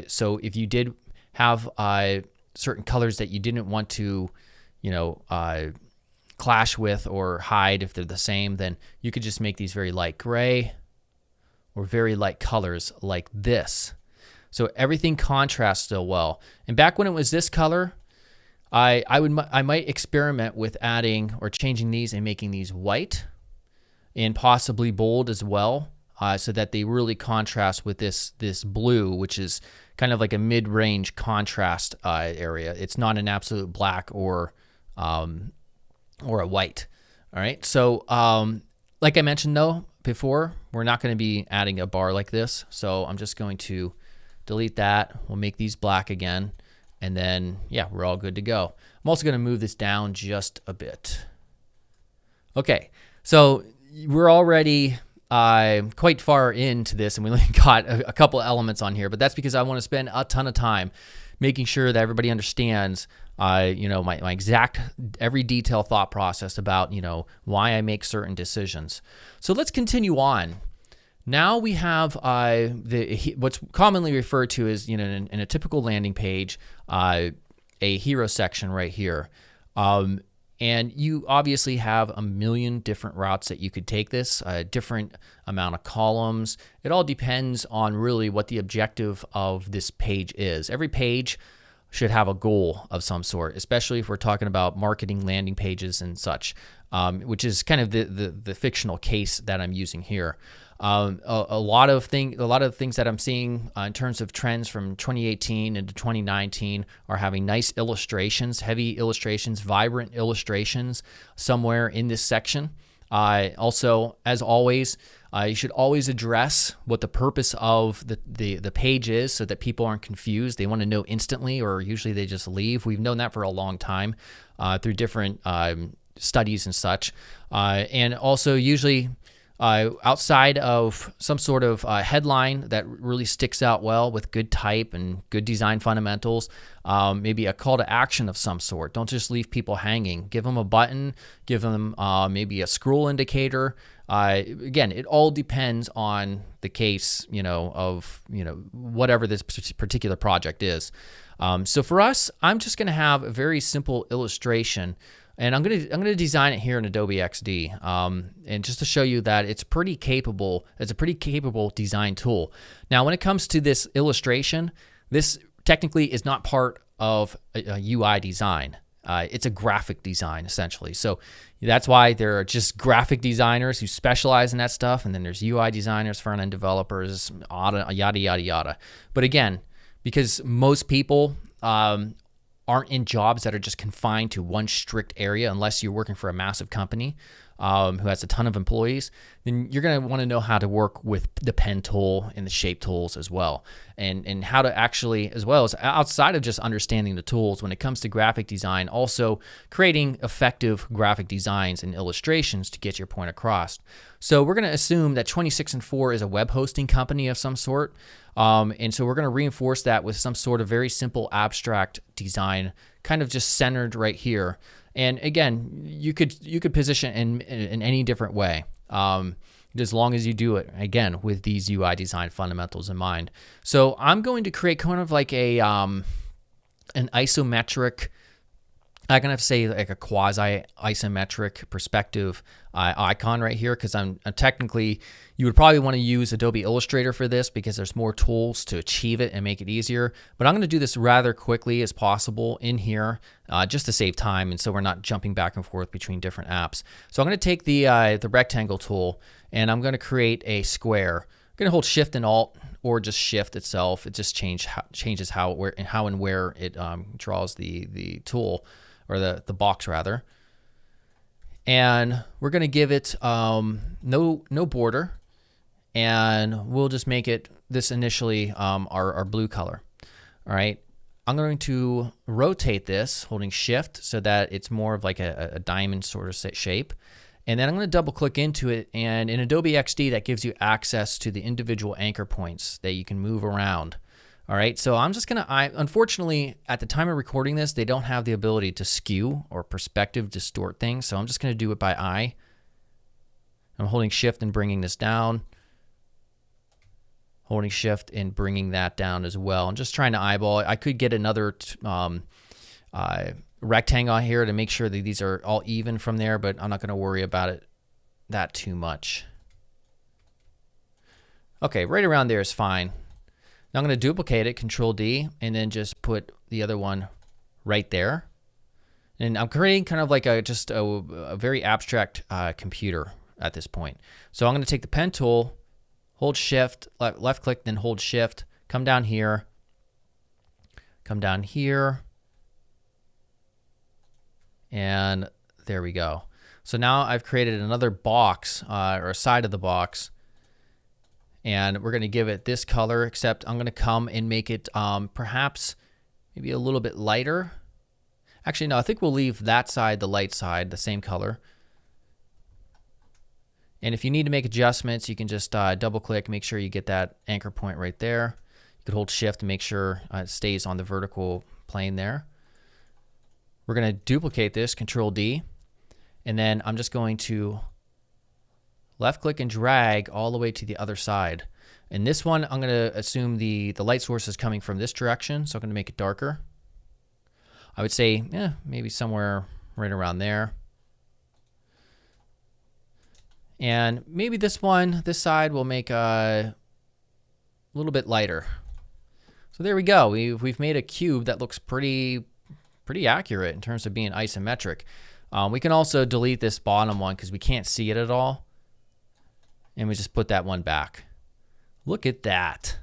So if you did have certain colors that you didn't want to, clash with or hide if they're the same, then you could just make these very light gray or very light colors like this. So everything contrasts still well. And back when it was this color, I might experiment with adding or changing these and making these white and possibly bold as well, so that they really contrast with this blue, which is kind of like a mid-range contrast area. It's not an absolute black or a white. All right. So like I mentioned though before, we're not going to be adding a bar like this. So I'm just going to delete that. We'll make these black again. And then, yeah, we're all good to go. I'm also going to move this down just a bit. Okay, so we're already quite far into this, and we only got a couple elements on here, but that's because I want to spend a ton of time making sure that everybody understands, my exact every detail thought process about, why I make certain decisions. So let's continue on. Now we have what's commonly referred to as, in a typical landing page, a hero section right here. And you obviously have a million different routes that you could take this, a different amount of columns. It all depends on really what the objective of this page is. Every page should have a goal of some sort, especially if we're talking about marketing landing pages and such, which is kind of the fictional case that I'm using here. A lot of things that I'm seeing in terms of trends from 2018 into 2019 are having nice illustrations, heavy illustrations, vibrant illustrations somewhere in this section. Also, as always, you should always address what the purpose of the page is, so that people aren't confused. They want to know instantly, or usually they just leave. We've known that for a long time through different studies and such. And also usually outside of some sort of headline that really sticks out well with good type and good design fundamentals, maybe a call to action of some sort. Don't just leave people hanging. Give them a button, give them maybe a scroll indicator. Again, it all depends on the case, of whatever this particular project is. So for us, I'm just going to have a very simple illustration. And I'm gonna design it here in Adobe XD, and just to show you that it's pretty capable. It's a pretty capable design tool. Now, when it comes to this illustration, this technically is not part of a UI design. It's a graphic design, essentially. So that's why there are just graphic designers who specialize in that stuff, and then there's UI designers, front-end developers, yada, yada, yada. But again, because most people aren't in jobs that are just confined to one strict area, unless you're working for a massive company who has a ton of employees, then you're going to want to know how to work with the pen tool and the shape tools as well, and how to actually, as well as outside of just understanding the tools, when it comes to graphic design, also creating effective graphic designs and illustrations to get your point across. So we're going to assume that 26and4 is a web hosting company of some sort, and so we're going to reinforce that with some sort of very simple abstract design, kind of just centered right here. And again, you could position in any different way, as long as you do it, again, with these UI design fundamentals in mind. So I'm going to create kind of like a an isometric, I'm going to say like a quasi-isometric perspective icon right here, because I'm technically, you would probably want to use Adobe Illustrator for this because there's more tools to achieve it and make it easier. But I'm going to do this rather quickly as possible in here just to save time, and so we're not jumping back and forth between different apps. So I'm going to take the rectangle tool, and I'm going to create a square. I'm going to hold Shift and Alt, or just Shift itself. It just changes how and where it draws the tool, or the box rather. And we're going to give it no border, and we'll just make it this initially our blue color. All right, I'm going to rotate this holding Shift so that it's more of like a diamond sort of shape. And then I'm going to double click into it, and in Adobe XD that gives you access to the individual anchor points that you can move around. All right, so I'm just gonna, unfortunately, at the time of recording this, they don't have the ability to skew or perspective distort things, so I'm just gonna do it by eye. I'm holding Shift and bringing this down. Holding Shift and bringing that down as well. I'm just trying to eyeball it. I could get another rectangle here to make sure that these are all even from there, but I'm not gonna worry about that too much. Okay, right around there is fine. Now I'm going to duplicate it, Control D, and then just put the other one right there. And I'm creating kind of like just a very abstract computer at this point. So I'm going to take the pen tool, hold Shift, left click, then hold Shift, come down here, and there we go. So now I've created another box, or a side of the box, and we're going to give it this color, except I'm going to come and make it perhaps maybe a little bit lighter. Actually, no, I think we'll leave that side, the light side, the same color. And if you need to make adjustments, you can just double click, make sure you get that anchor point right there. You could hold Shift to make sure it stays on the vertical plane there. We're going to duplicate this, Control D, and then I'm just going to left click and drag all the way to the other side. And this one, I'm going to assume the light source is coming from this direction, so I'm going to make it darker. I would say, maybe somewhere right around there. And maybe this side will make a little bit lighter. So there we go. We've made a cube that looks pretty accurate in terms of being isometric. We can also delete this bottom one because we can't see it at all. And we just put that one back. Look at that.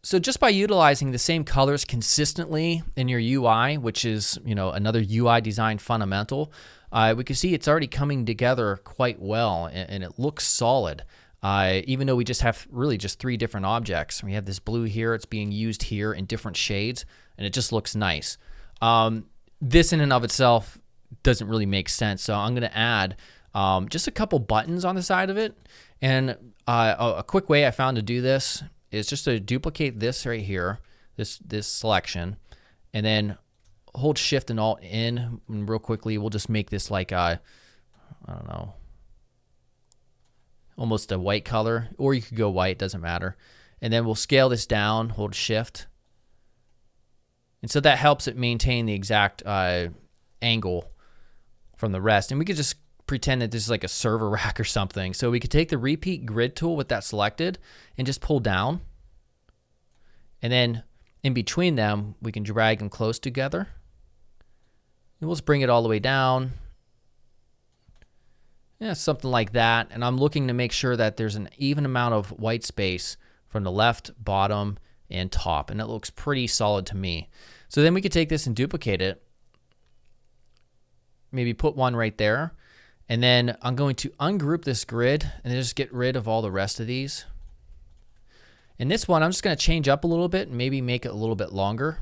So just by utilizing the same colors consistently in your UI, which is, another UI design fundamental, we can see it's already coming together quite well, and it looks solid. Even though we just have really just 3 different objects. We have this blue here, it's being used here in different shades, and it just looks nice. This in and of itself doesn't really make sense, so I'm going to add just a couple buttons on the side of it. And a quick way I found to do this is just to duplicate this right here, this selection, and then hold Shift and Alt in, and real quickly we'll just make this like I don't know, almost a white color, or you could go white, doesn't matter. And then we'll scale this down, hold Shift, and so that helps it maintain the exact angle from the rest. And we could just pretend that this is like a server rack or something. So we could take the repeat grid tool with that selected and just pull down. And then in between them, we can drag them close together. And we'll just bring it all the way down. Yeah, something like that. And I'm looking to make sure that there's an even amount of white space from the left, bottom, and top. And it looks pretty solid to me. So then we could take this and duplicate it. Maybe put one right there. And then I'm going to ungroup this grid and just get rid of all the rest of these. And this one, I'm just going to change up a little bit and maybe make it a little bit longer.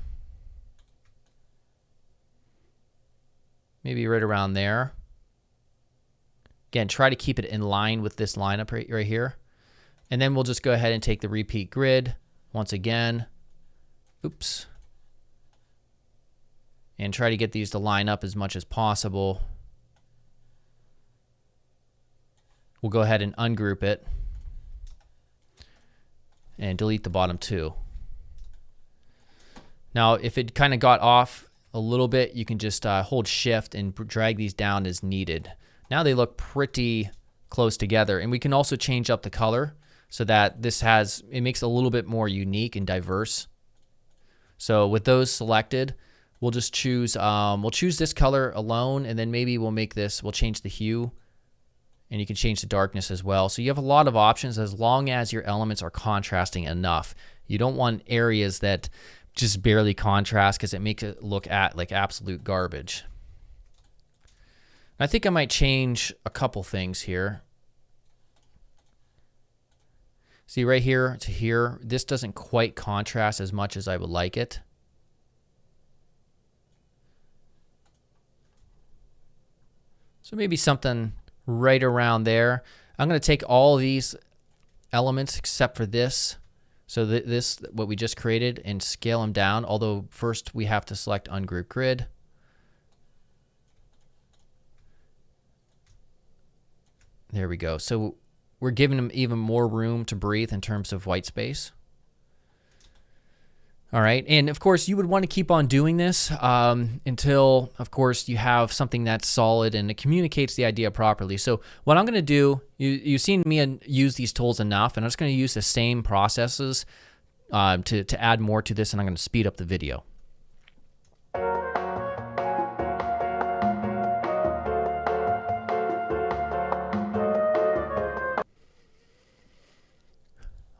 Maybe right around there. Again, try to keep it in line with this lineup right here. And then we'll just go ahead and take the repeat grid once again. Oops. And try to get these to line up as much as possible. We'll go ahead and ungroup it. And delete the bottom two. Now, if it kind of got off a little bit, you can just hold shift and drag these down as needed. Now they look pretty close together. And we can also change up the color so that it makes it a little bit more unique and diverse. So with those selected, we'll just choose, we'll choose this color alone, and then maybe we'll change the hue. And you can change the darkness as well. So you have a lot of options as long as your elements are contrasting enough. You don't want areas that just barely contrast because it makes it look like absolute garbage. I think I might change a couple things here. See right here to here, this doesn't quite contrast as much as I would like it. So maybe something right around there. I'm going to take all these elements except for this. So this, what we just created, and scale them down. Although first we have to select ungroup grid. There we go. So we're giving them even more room to breathe in terms of white space. All right, and of course you would want to keep on doing this until, of course, you have something that's solid and it communicates the idea properly. So what I'm going to do, you've seen me use these tools enough, and I'm just going to use the same processes to add more to this, and I'm going to speed up the video.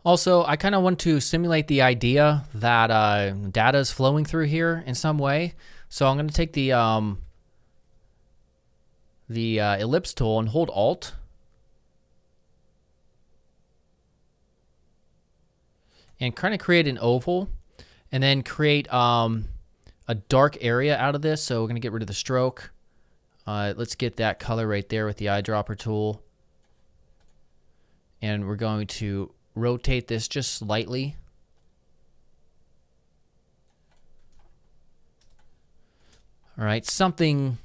Also, I kind of want to simulate the idea that data is flowing through here in some way. So I'm going to take the ellipse tool and hold Alt. And kind of create an oval. And then create a dark area out of this. So we're going to get rid of the stroke. Let's get that color right there with the eyedropper tool. And we're going to rotate this just slightly. All right, something,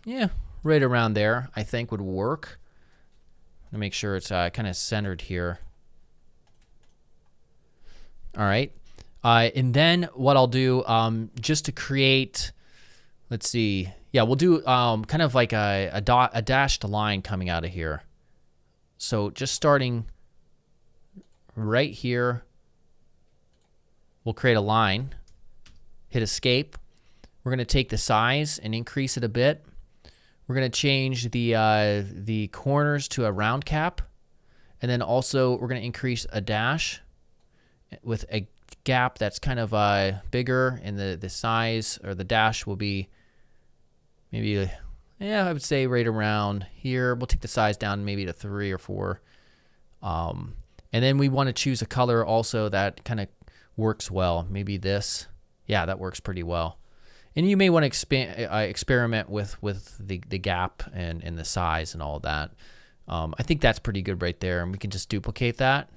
right around there I think would work. To make sure it's kind of centered here. All right, and then what I'll do, just to create, let's see, we'll do kind of like a dashed line coming out of here. So just starting right here, we'll create a line, hit escape. We're going to take the size and increase it a bit. We're going to change the corners to a round cap, and then also we're going to increase a dash with a gap that's kind of bigger, and the size or the dash will be maybe, I would say right around here. We'll take the size down maybe to 3 or 4. And then we want to choose a color also that kind of works well. Maybe this. Yeah, that works pretty well. And you may want to experiment with the gap and the size and all of that. I think that's pretty good right there. And we can just duplicate that.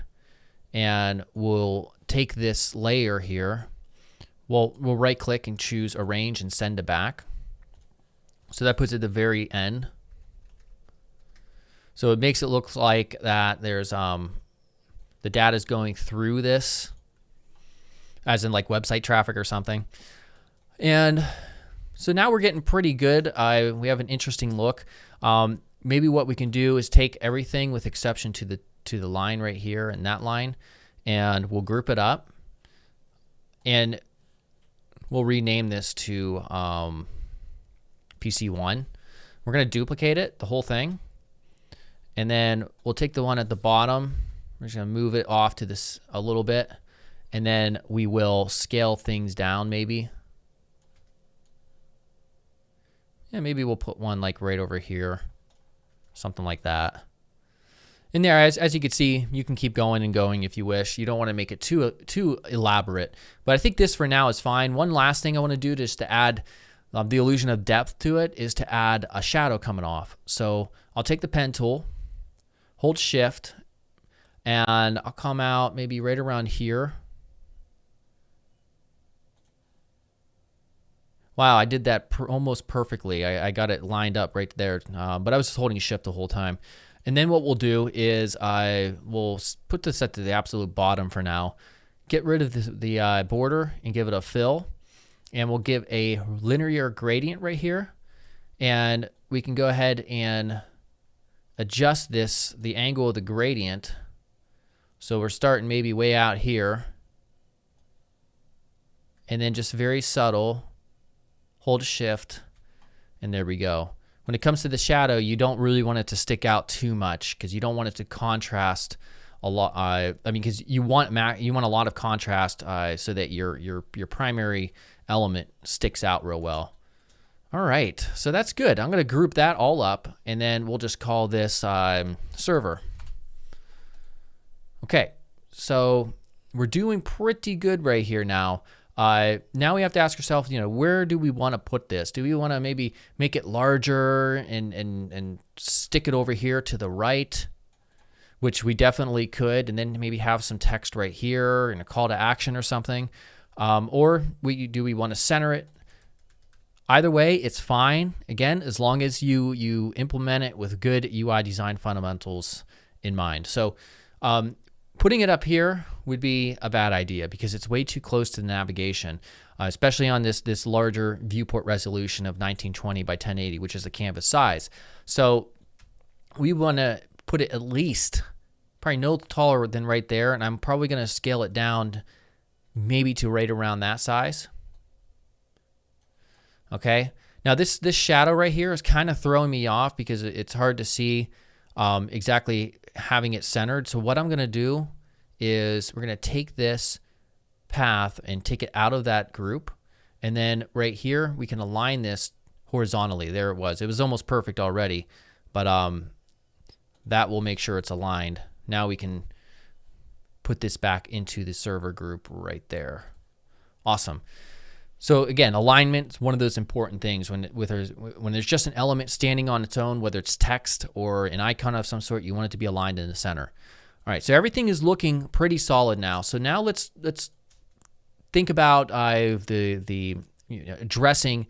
And we'll take this layer here. We'll right click and choose Arrange and Send to Back. So that puts it at the very end. So it makes it look like that there's the data is going through this, as in like website traffic or something. And so now we're getting pretty good. We have an interesting look. Maybe what we can do is take everything with exception to the line right here and that line, and we'll group it up. And we'll rename this to PC1. We're going to duplicate it, the whole thing. And then we'll take the one at the bottom. We're just going to move it off to this a little bit. And then we will scale things down maybe. Yeah, maybe we'll put one like right over here. Something like that. And there, as you can see, you can keep going and going if you wish. You don't want to make it too elaborate. But I think this for now is fine. One last thing I want to do just to add the illusion of depth to it is to add a shadow coming off. So I'll take the pen tool, hold shift, and I'll come out maybe right around here. Wow, I did that almost perfectly. I got it lined up right there, but I was just holding shift the whole time. And then what we'll do is I will put this at the absolute bottom for now, get rid of the border and give it a fill. And we'll give a linear gradient right here. And we can go ahead and adjust the angle of the gradient. So we're starting maybe way out here. And then just very subtle, hold shift, and there we go. When it comes to the shadow, you don't really want it to stick out too much because you don't want it to contrast a lot. I mean, because you want a lot of contrast so that your primary element sticks out real well. All right, so that's good. I'm going to group that all up, and then we'll just call this server. Okay, so we're doing pretty good right here now. Now we have to ask ourselves, where do we want to put this? Do we want to maybe make it larger and stick it over here to the right, which we definitely could, and then maybe have some text right here and a call to action or something? Or do we want to center it? Either way, it's fine. Again, as long as you implement it with good UI design fundamentals in mind. So putting it up here would be a bad idea because it's way too close to the navigation, especially on this larger viewport resolution of 1920 by 1080, which is the canvas size. So we want to put it at least probably no taller than right there, and I'm probably going to scale it down maybe to right around that size. Okay. Now this shadow right here is kind of throwing me off because it's hard to see exactly having it centered. So what I'm going to do is we're going to take this path and take it out of that group. And then right here, we can align this horizontally. There it was. It was almost perfect already, but that will make sure it's aligned. Now we can put this back into the server group right there. Awesome. So again, alignment is one of those important things when there's just an element standing on its own, whether it's text or an icon of some sort, you want it to be aligned in the center. All right, so everything is looking pretty solid now. So now let's think about addressing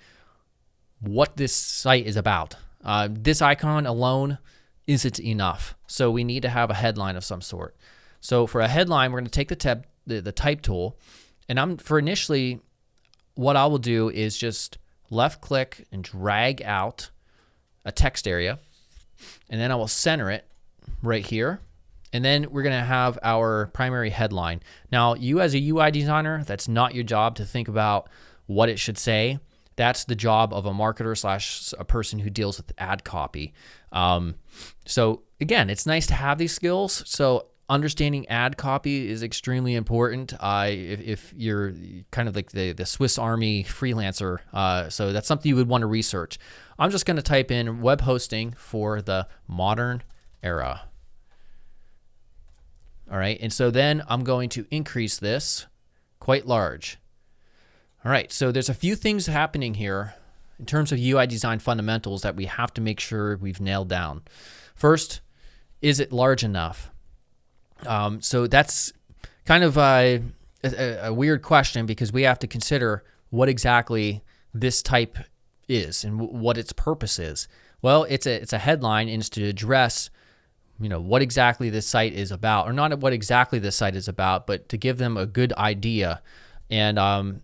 what this site is about. This icon alone isn't enough, so we need to have a headline of some sort. So for a headline, we're going to take the type tool, and for initially, what I will do is just left click and drag out a text area, and then I will center it right here. And then we're going to have our primary headline. Now, you as a UI designer, that's not your job to think about what it should say. That's the job of a marketer / a person who deals with ad copy. So again, it's nice to have these skills. So understanding ad copy is extremely important if you're kind of like the Swiss Army freelancer. So that's something you would want to research. I'm just going to type in web hosting for the modern era. All right, and so then I'm going to increase this quite large. All right, so there's a few things happening here in terms of UI design fundamentals that we have to make sure we've nailed down. First, is it large enough? So that's kind of a weird question because we have to consider what exactly this type is and what its purpose is. Well, it's a headline, and it's to address what exactly this site is about, or not what exactly this site is about, but to give them a good idea. And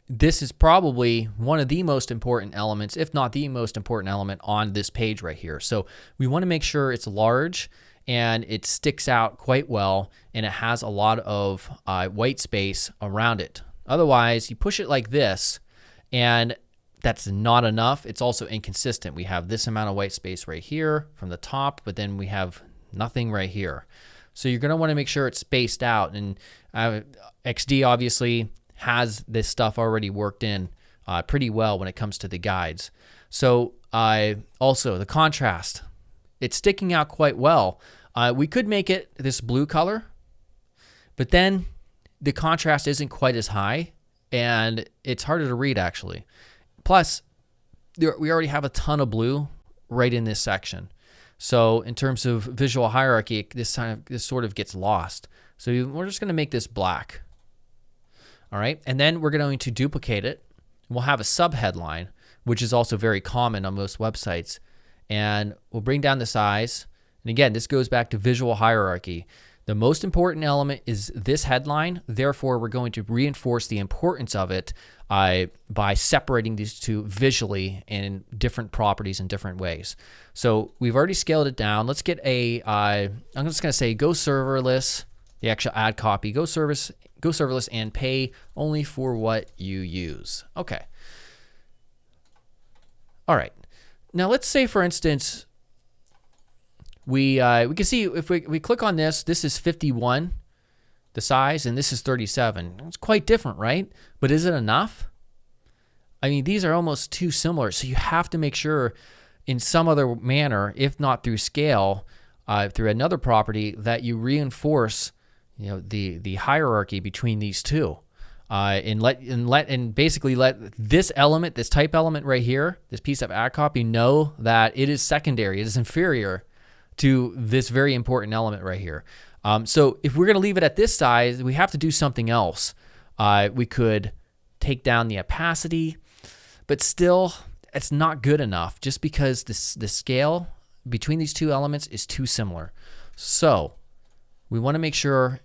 this is probably one of the most important elements, if not the most important element on this page right here. So we want to make sure it's large and it sticks out quite well, and it has a lot of white space around it. Otherwise, you push it like this, and that's not enough. It's also inconsistent. We have this amount of white space right here from the top, but then we have nothing right here. So you're going to want to make sure it's spaced out. And XD obviously has this stuff already worked in pretty well when it comes to the guides. So also the contrast, it's sticking out quite well. We could make it this blue color, but then the contrast isn't quite as high, and it's harder to read actually. Plus, we already have a ton of blue right in this section. So in terms of visual hierarchy, this sort of gets lost. So we're just going to make this black. All right, and then we're going to duplicate it. We'll have a subheadline, which is also very common on most websites. And we'll bring down the size. And again, this goes back to visual hierarchy. The most important element is this headline. Therefore, we're going to reinforce the importance of it by separating these two visually in different properties in different ways. So we've already scaled it down. Let's get I'm just going to say go serverless, the actual ad copy, go serverless and pay only for what you use. Okay. All right. Now let's say, for instance, we can see if we click on this, this is 51, the size, and this is 37. It's quite different, right? But is it enough? I mean, these are almost too similar. So you have to make sure in some other manner, if not through scale, through another property, that you reinforce, the hierarchy between these two. And basically let this element, this type element right here, this piece of ad copy, know that it is secondary, it is inferior to this very important element right here. So if we're going to leave it at this size, we have to do something else. We could take down the opacity, but still, it's not good enough just because the scale between these two elements is too similar. So we want to make sure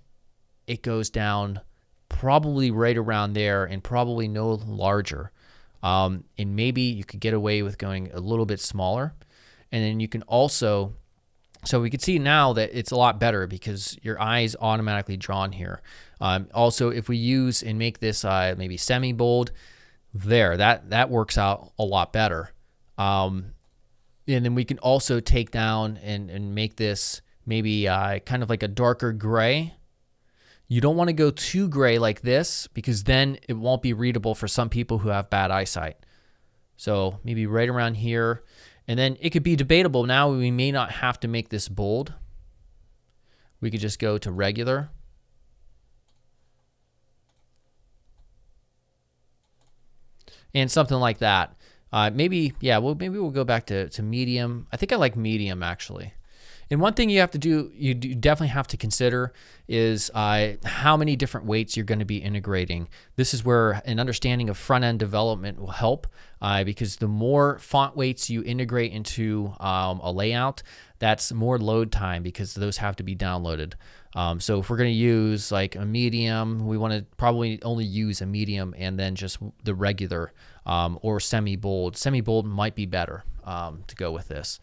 it goes down probably right around there and probably no larger. And maybe you could get away with going a little bit smaller. And then you can also, so we can see now that it's a lot better because your eye is automatically drawn here. Also, if we use and make this maybe semi-bold, that works out a lot better. And then we can also take down and make this maybe kind of like a darker gray. You don't want to go too gray like this because then it won't be readable for some people who have bad eyesight. So maybe right around here. And then it could be debatable. Now we may not have to make this bold. We could just go to regular. And something like that. Maybe we'll go back to medium. I think I like medium actually. And one thing you have to do, you definitely have to consider is how many different weights you're going to be integrating. This is where an understanding of front-end development will help because the more font weights you integrate into a layout, that's more load time because those have to be downloaded. So if we're going to use like a medium, we want to probably only use a medium and then just the regular or semi-bold. Semi-bold might be better to go with this.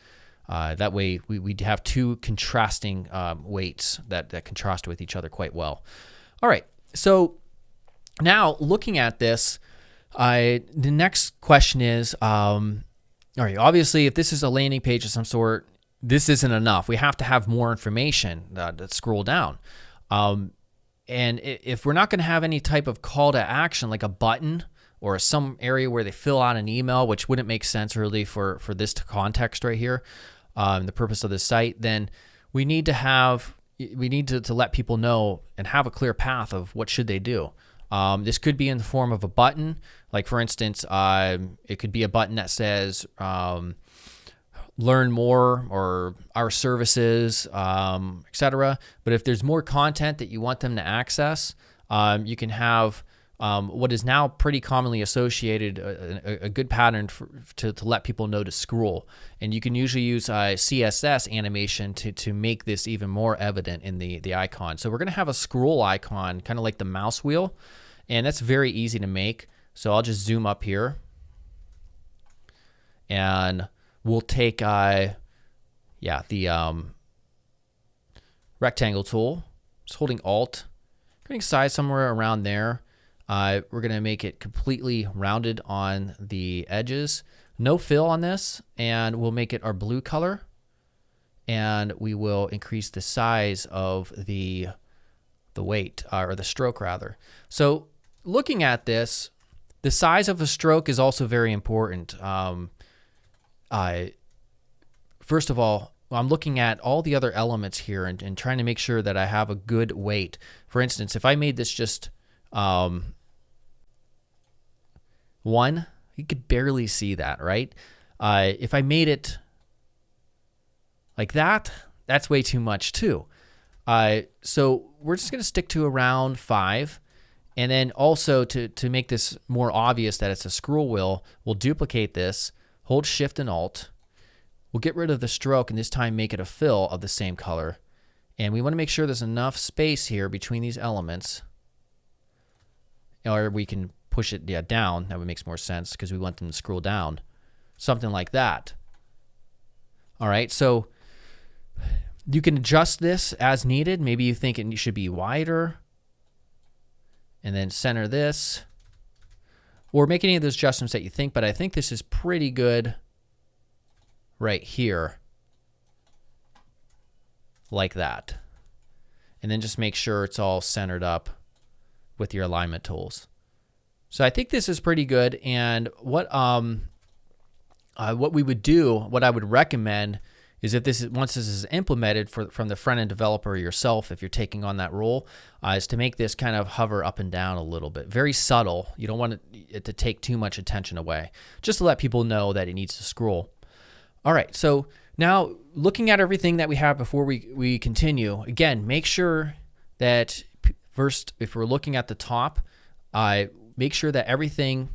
That way we have two contrasting weights that contrast with each other quite well. All right, so now looking at this, the next question is, all right, obviously if this is a landing page of some sort, this isn't enough. We have to have more information to scroll down. And if we're not going to have any type of call to action like a button or some area where they fill out an email, which wouldn't make sense really for this context right here, the purpose of the site, then we need to let people know and have a clear path of what should they do. This could be in the form of a button, like for instance, it could be a button that says learn more or our services, etc. But if there's more content that you want them to access, you can have what is now pretty commonly associated, a good pattern to let people know to scroll. And you can usually use CSS animation to make this even more evident in the icon. So we're going to have a scroll icon, kind of like the mouse wheel, and that's very easy to make. So I'll just zoom up here, and we'll take the rectangle tool, just holding Alt, putting size somewhere around there. We're going to make it completely rounded on the edges. No fill on this, and we'll make it our blue color. And we will increase the size of the weight, or the stroke rather. So looking at this, the size of a stroke is also very important. First of all, I'm looking at all the other elements here and trying to make sure that I have a good weight. For instance, if I made this just 1, you could barely see that, right? If I made it like that, that's way too much too. So we're just going to stick to around 5. And then also to make this more obvious that it's a scroll wheel, we'll duplicate this, hold Shift and Alt. We'll get rid of the stroke and this time make it a fill of the same color. And we want to make sure there's enough space here between these elements. Or we can push it down. That would make more sense because we want them to scroll down. Something like that. All right, so you can adjust this as needed. Maybe you think it should be wider. And then center this. Or make any of those adjustments that you think, but I think this is pretty good right here. Like that. And then just make sure it's all centered up with your alignment tools. So I think this is pretty good. And what we would do, what I would recommend is if this is, once this is implemented from the front-end developer yourself, if you're taking on that role, is to make this kind of hover up and down a little bit. Very subtle. You don't want it to take too much attention away. Just to let people know that it needs to scroll. All right, so now looking at everything that we have before we continue, again, make sure that first, if we're looking at the top, make sure that everything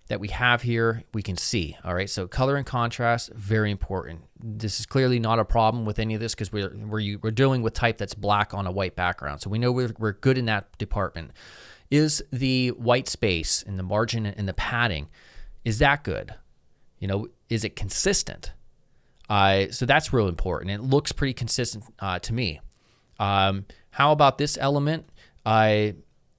that we have here we can see. All right, so color and contrast, very important. This is clearly not a problem with any of this because we're dealing with type that's black on a white background, so we know we're good in that department. Is the white space and the margin and the padding, is that good? You know, is it consistent? So that's real important. It looks pretty consistent to me. How about this element? Are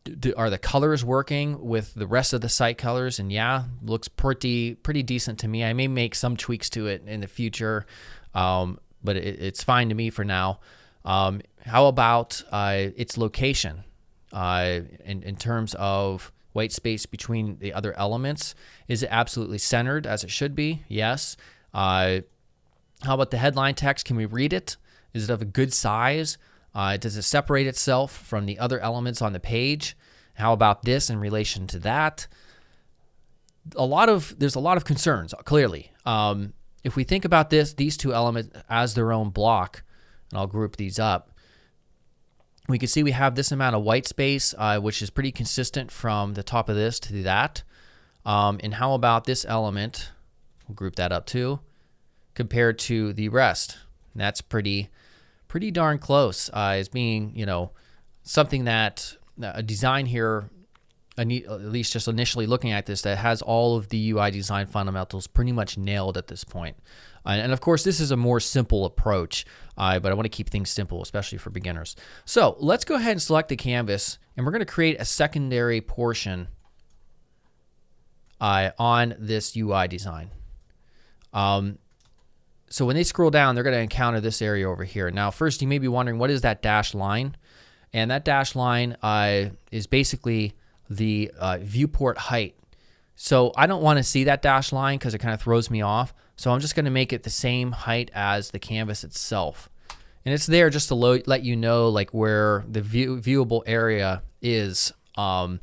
the colors working with the rest of the site colors? And yeah, looks pretty decent to me. I may make some tweaks to it in the future, but it's fine to me for now. How about its location in terms of white space between the other elements? Is it absolutely centered as it should be? Yes. How about the headline text? Can we read it? Is it of a good size? Does it separate itself from the other elements on the page? How about this in relation to that? There's a lot of concerns, clearly. If we think about these two elements as their own block, and I'll group these up, we can see we have this amount of white space, which is pretty consistent from the top of this to that. And how about this element? We'll group that up too, compared to the rest. And that's pretty darn close as being, you know, something that a design here, at least just initially looking at this, that has all of the UI design fundamentals pretty much nailed at this point. And of course, this is a more simple approach, but I want to keep things simple, especially for beginners. So let's go ahead and select the canvas, and we're going to create a secondary portion on this UI design. So when they scroll down, they're going to encounter this area over here. Now, first, you may be wondering, what is that dashed line? And that dashed line is basically the viewport height. So I don't want to see that dashed line because it kind of throws me off. So I'm just going to make it the same height as the canvas itself. And it's there just to let you know like where the viewable area is, or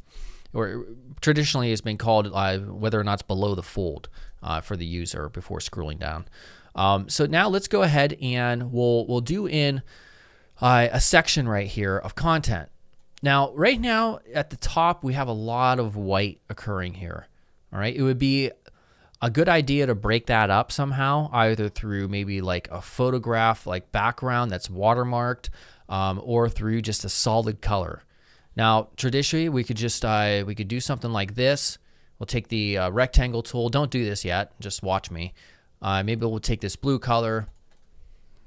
traditionally has been called whether or not it's below the fold for the user before scrolling down. So now let's go ahead and we'll do in a section right here of content. Now, right now at the top, we have a lot of white occurring here. All right, it would be a good idea to break that up somehow, either through maybe like a photograph like background that's watermarked, or through just a solid color. Now, traditionally, we could just we could do something like this. We'll take the rectangle tool. Don't do this yet. Just watch me. Maybe we'll take this blue color.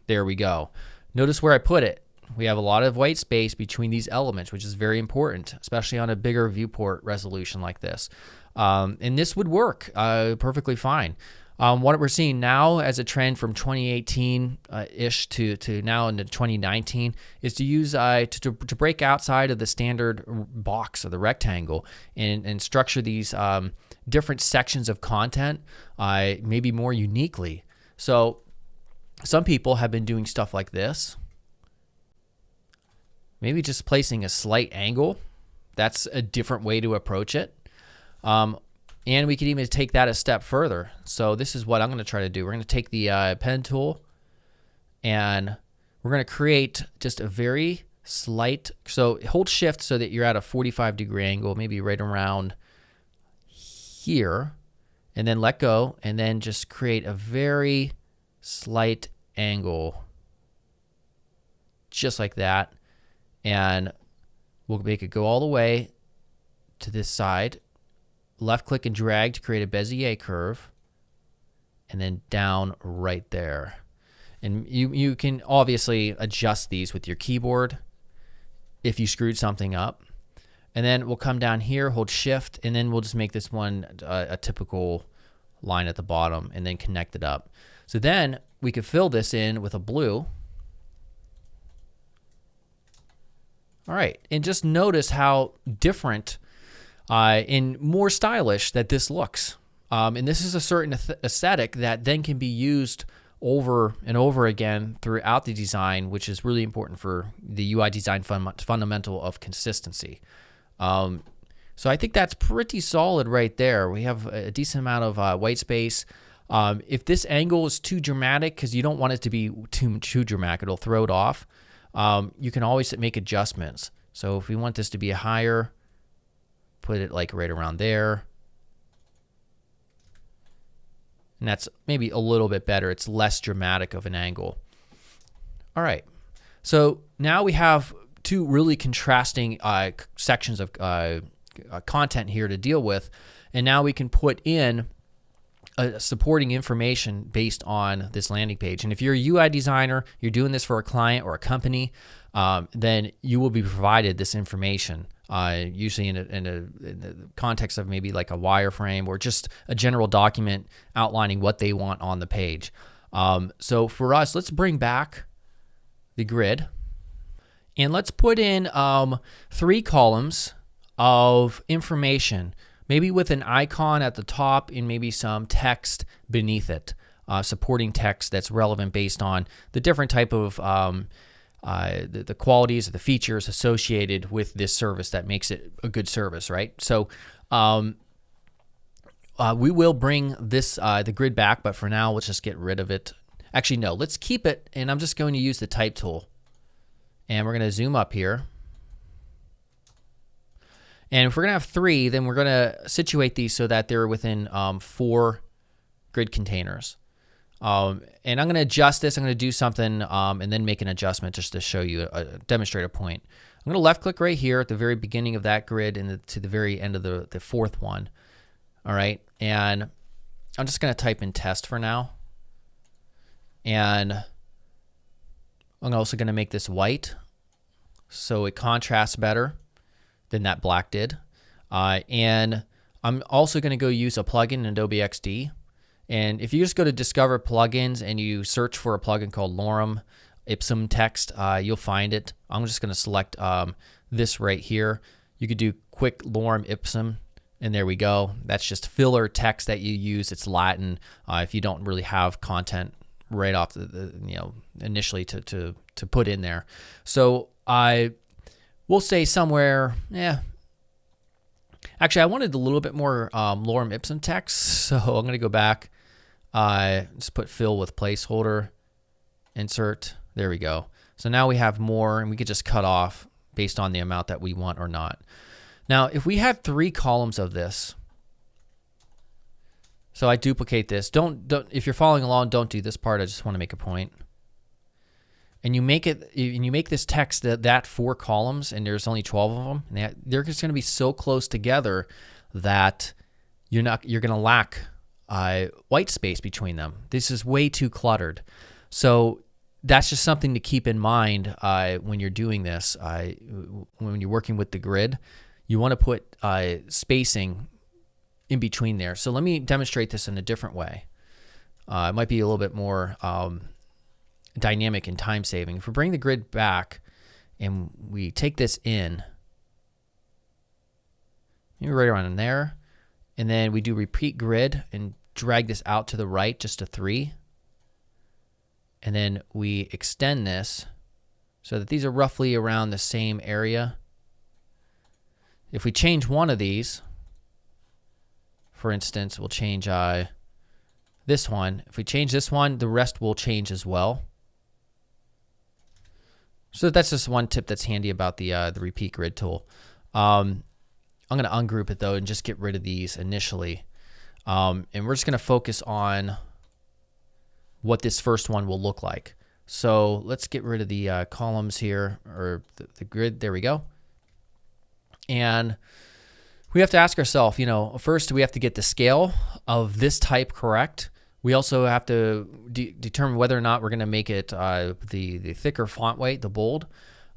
There we go. Notice where I put it. we have a lot of white space between these elements, which is very important, especially on a bigger viewport resolution like this. And this would work perfectly fine. What we're seeing now as a trend from 2018-ish to now into 2019 is to use to break outside of the standard box or the rectangle and structure these different sections of content maybe more uniquely. So some people have been doing stuff like this. Maybe just placing a slight angle. That's a different way to approach it. And we can even take that a step further. So this is what I'm going to try to do. We're going to take the pen tool and we're going to create just a very slight, so hold shift so that you're at a 45-degree angle, maybe right around here, and then let go, and then just create a very slight angle just like that. And we'll make it go all the way to this side. Left click and drag to create a Bezier curve, and then down right there. And you can obviously adjust these with your keyboard if you screwed something up. And then we'll come down here, hold shift, and then we'll just make this one a typical line at the bottom and then connect it up. So then we could fill this in with a blue. All right, and just notice how different and more stylish that this looks. And this is a certain aesthetic that then can be used over and over again throughout the design, which is really important for the UI design fundamental of consistency. So I think that's pretty solid right there. We have a decent amount of white space. If this angle is too dramatic, because you don't want it to be too dramatic, it'll throw it off, you can always make adjustments. So if we want this to be higher, put it like right around there. And that's maybe a little bit better. It's less dramatic of an angle. All right. So now we have two really contrasting sections of content here to deal with. And now we can put in supporting information based on this landing page. And if you're a UI designer, you're doing this for a client or a company, then you will be provided this information. Usually in the context of maybe like a wireframe or just a general document outlining what they want on the page. So for us, let's bring back the grid and let's put in 3 columns of information, maybe with an icon at the top and maybe some text beneath it, supporting text that's relevant based on the different type of the qualities or the features associated with this service that makes it a good service, right? So we will bring this the grid back, but for now, let's just get rid of it. Actually, no, let's keep it, and I'm just going to use the type tool. And we're going to zoom up here. And if we're going to have 3, then we're going to situate these so that they're within 4 grid containers. And I'm going to adjust this. I'm going to do something and then make an adjustment just to show you, demonstrate a point. I'm going to left click right here at the very beginning of that grid and to the very end of the 4th one. All right. And I'm just going to type in test for now. And I'm also going to make this white so it contrasts better than that black did. And I'm also going to go use a plugin in Adobe XD. And if you just go to Discover Plugins and you search for a plugin called Lorem Ipsum Text, you'll find it. I'm just going to select this right here. You could do quick Lorem Ipsum, and there we go. That's just filler text that you use. It's Latin if you don't really have content right off initially to put in there. So I will say somewhere, actually I wanted a little bit more Lorem Ipsum text, so I'm going to go back. Just put fill with placeholder, insert, there we go. So now we have more, and we could just cut off based on the amount that we want or not. Now, if we had 3 columns of this, so I duplicate this. Don't if you're following along, don't do this part. I just want to make a point. And you make it, and you make this text that 4 columns, and there's only 12 of them. And they're just going to be so close together that you're going to lack white space between them. This is way too cluttered. So that's just something to keep in mind when you're doing this. When you're working with the grid, you want to put spacing in between there. So let me demonstrate this in a different way. It might be a little bit more dynamic and time saving. If we bring the grid back and we take this in, maybe right around in there, and then we do repeat grid and drag this out to the right just to 3. And then we extend this so that these are roughly around the same area. If we change one of these, for instance, we'll change this one. If we change this one, the rest will change as well. So that's just one tip that's handy about the repeat grid tool. I'm going to ungroup it though and just get rid of these initially. And we're just going to focus on what this first one will look like. So let's get rid of the columns here, or the grid. There we go. And we have to ask ourselves, you know, first we have to get the scale of this type correct. We also have to determine whether or not we're going to make it the thicker font weight, the bold.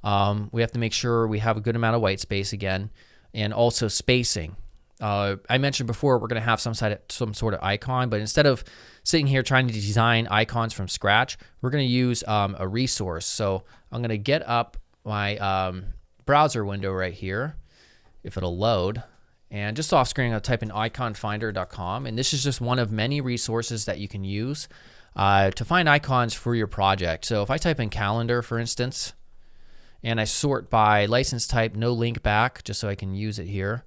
We have to make sure we have a good amount of white space again, and also spacing. I mentioned before we're going to have some sort of icon, but instead of sitting here trying to design icons from scratch, we're going to use a resource. So I'm going to get up my browser window right here, if it'll load. And just off screen, I'll type in iconfinder.com. And this is just one of many resources that you can use to find icons for your project. So if I type in calendar, for instance, and I sort by license type, no link back, just so I can use it here.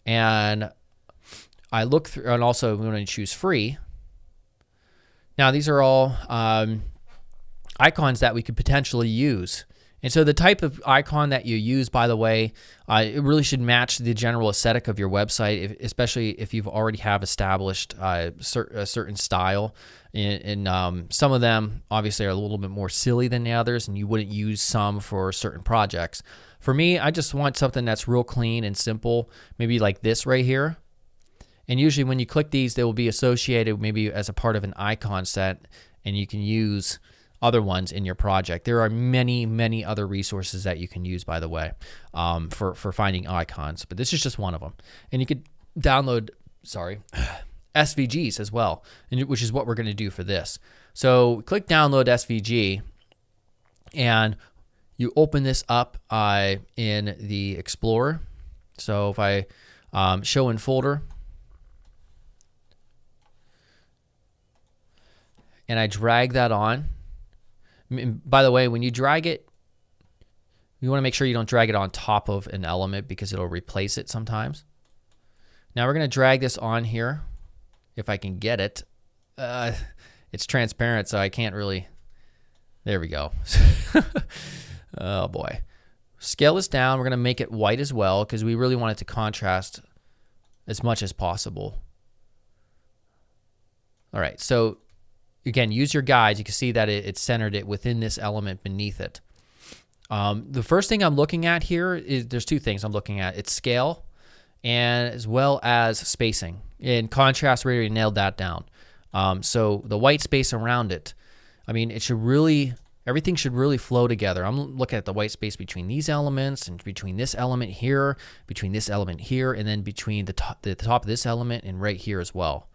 And I look through, and also we want to choose free. Now these are all icons that we could potentially use. And so the type of icon that you use, by the way, it really should match the general aesthetic of your website, especially if you've already have established a certain style. And some of them obviously are a little bit more silly than the others, and you wouldn't use some for certain projects. For me, I just want something that's real clean and simple, maybe like this right here. And usually when you click these, they will be associated maybe as a part of an icon set, and you can use other ones in your project. There are many, many other resources that you can use, by the way, for finding icons, but this is just one of them. And you could download, SVGs as well, which is what we're going to do for this. So click download SVG, and you open this up in the Explorer. So if I show in folder, and I drag that on. By the way, when you drag it, you want to make sure you don't drag it on top of an element because it'll replace it sometimes. Now we're going to drag this on here, if I can get it. It's transparent, so I can't really. There we go. Oh boy. Scale this down. We're going to make it white as well because we really want it to contrast as much as possible. All right, so again, use your guides. You can see that it centered it within this element beneath it. The first thing I'm looking at here is there's two things I'm looking at. It's scale and as well as spacing. In contrast, we already nailed that down. So the white space around it, I mean, everything should really flow together. I'm looking at the white space between these elements and between this element here, between this element here, and then between the top of this element and right here as well.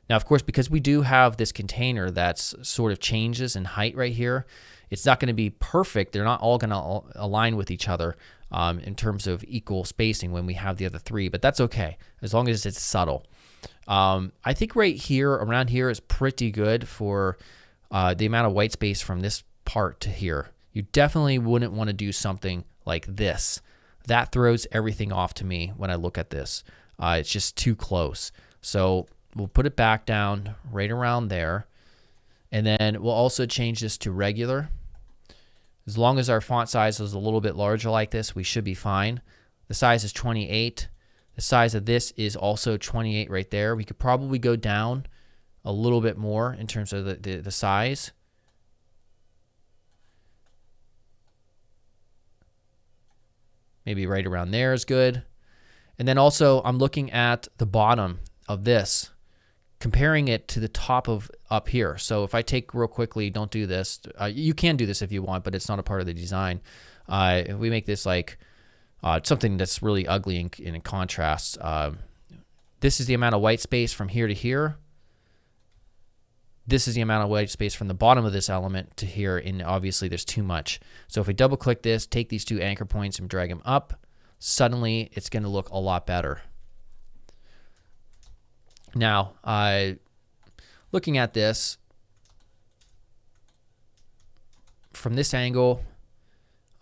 Now, of course, because we do have this container that's sort of changes in height right here, it's not going to be perfect. They're not all going to align with each other in terms of equal spacing when we have the other three, but that's okay as long as it's subtle. I think right here, around here is pretty good for the amount of white space from this part to here. You definitely wouldn't want to do something like this. That throws everything off to me when I look at this. It's just too close. So we'll put it back down right around there. And then we'll also change this to regular. As long as our font size is a little bit larger like this, we should be fine. The size is 28. The size of this is also 28 right there. We could probably go down a little bit more in terms of the size. Maybe right around there is good. And then also I'm looking at the bottom of this. comparing it to the top of up here. So if I take real quickly, don't do this. You can do this if you want, but it's not a part of the design. If we make this like something that's really ugly in contrast, this is the amount of white space from here to here. This is the amount of white space from the bottom of this element to here, and obviously there's too much. So if we double click this, take these two anchor points and drag them up, suddenly it's going to look a lot better. Now, looking at this from this angle,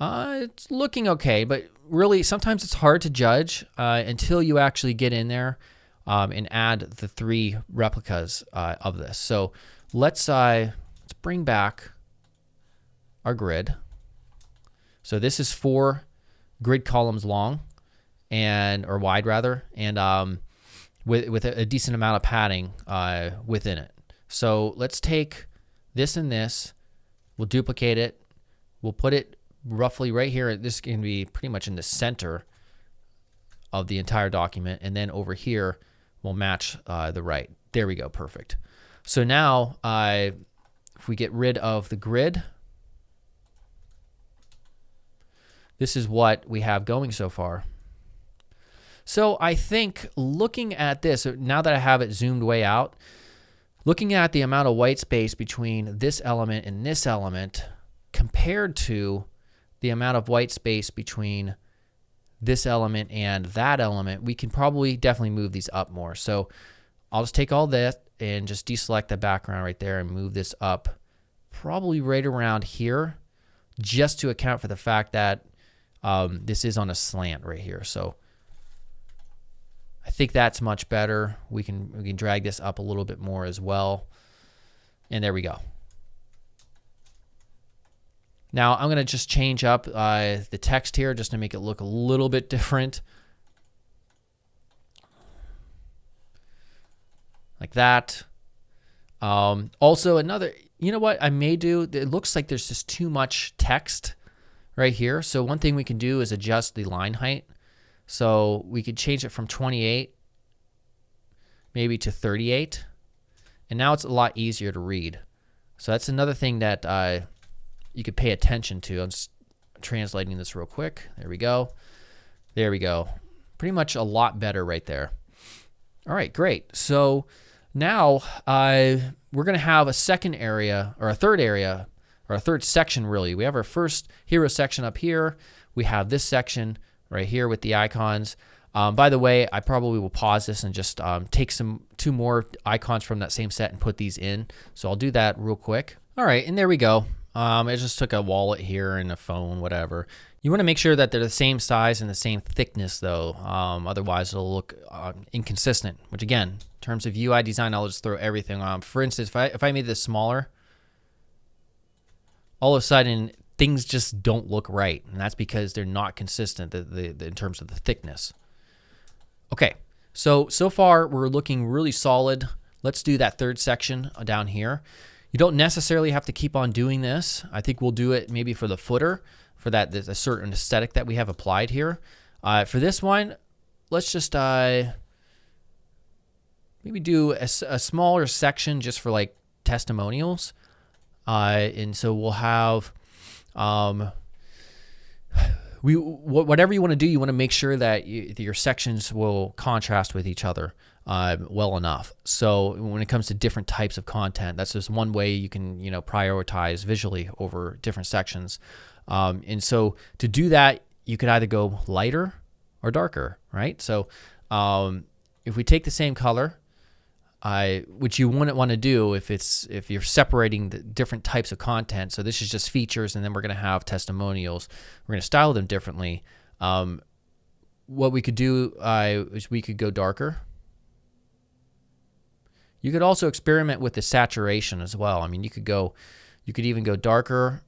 it's looking okay, but really sometimes it's hard to judge until you actually get in there and add the 3 replicas of this. So let's bring back our grid. So this is 4 grid columns long, or wide rather, and with a decent amount of padding within it. So let's take this and this, we'll duplicate it, we'll put it roughly right here. This can be pretty much in the center of the entire document, and then over here we'll match the right. There we go, perfect. So now if we get rid of the grid, this is what we have going so far. So I think looking at this, now that I have it zoomed way out, looking at the amount of white space between this element and this element compared to the amount of white space between this element and that element, we can probably definitely move these up more. So I'll just take all this and just deselect the background right there and move this up probably right around here, just to account for the fact that this is on a slant right here. So I think that's much better. We can drag this up a little bit more as well. And there we go. Now I'm going to just change up the text here just to make it look a little bit different. Like that. Also another, you know what I may do? It looks like there's just too much text right here. So one thing we can do is adjust the line height. So we could change it from 28 maybe to 38. And now it's a lot easier to read. So that's another thing that you could pay attention to. I'm just translating this real quick. There we go. There we go. Pretty much a lot better right there. All right, great. So now we're going to have a second area, or a third area, or a third section really. We have our first hero section up here. We have this section right here with the icons. By the way, I probably will pause this and just take 2 more icons from that same set and put these in. So I'll do that real quick. All right, and there we go. I just took a wallet here and a phone, whatever. You want to make sure that they're the same size and the same thickness though. Otherwise it'll look inconsistent, which again, in terms of UI design, I'll just throw everything on. For instance, if I made this smaller, all of a sudden things just don't look right. And that's because they're not consistent in terms of the thickness. Okay, so far we're looking really solid. Let's do that third section down here. You don't necessarily have to keep on doing this. I think we'll do it maybe for the footer, for that there's a certain aesthetic that we have applied here. For this one, let's just maybe do a smaller section just for like testimonials. And so we'll have whatever you want to do, you want to make sure that your sections will contrast with each other well enough. So when it comes to different types of content, that's just one way you can prioritize visually over different sections. And so to do that, you could either go lighter or darker, right? So if we take the same color, which you wouldn't want to do if you're separating the different types of content. So this is just features, and then we're going to have testimonials. We're going to style them differently. What we could do is we could go darker. You could also experiment with the saturation as well. I mean, you could even go darker,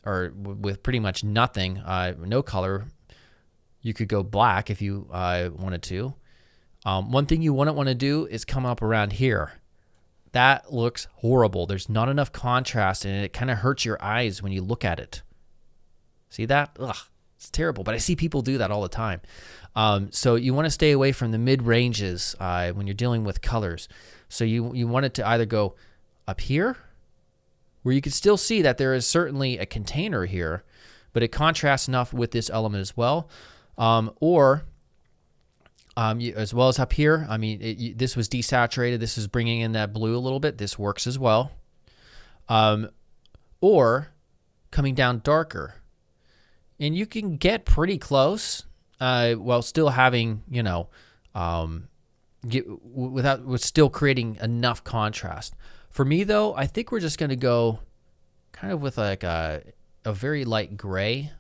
or with pretty much nothing, no color. You could go black if you wanted to. One thing you wouldn't want to do is come up around here. That looks horrible. There's not enough contrast, and it kind of hurts your eyes when you look at it. See that? Ugh. It's terrible, but I see people do that all the time. So you want to stay away from the mid ranges when you're dealing with colors. So you want it to either go up here, where you can still see that there is certainly a container here, but it contrasts enough with this element as well. Or as well as up here. I mean, this was desaturated. This is bringing in that blue a little bit. This works as well. Or coming down darker. And you can get pretty close while still having, you know, with still creating enough contrast. For me, though, I think we're just going to go kind of with like a very light gray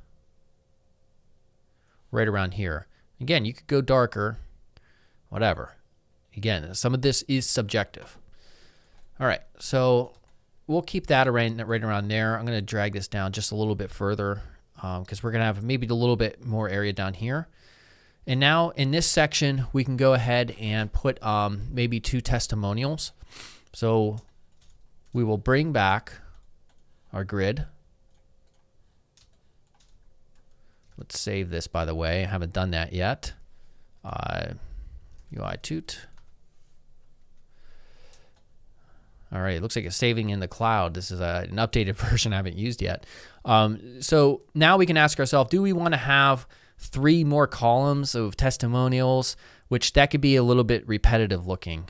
right around here. Again, you could go darker, whatever. Again, some of this is subjective. All right, so we'll keep that right around there. I'm going to drag this down just a little bit further because we're going to have maybe a little bit more area down here. And now in this section, we can go ahead and put maybe 2 testimonials. So we will bring back our grid. Let's save this, by the way. I haven't done that yet. UI toot. All right, it looks like it's saving in the cloud. This is an updated version I haven't used yet. So now we can ask ourselves, do we want to have 3 more columns of testimonials, which that could be a little bit repetitive looking.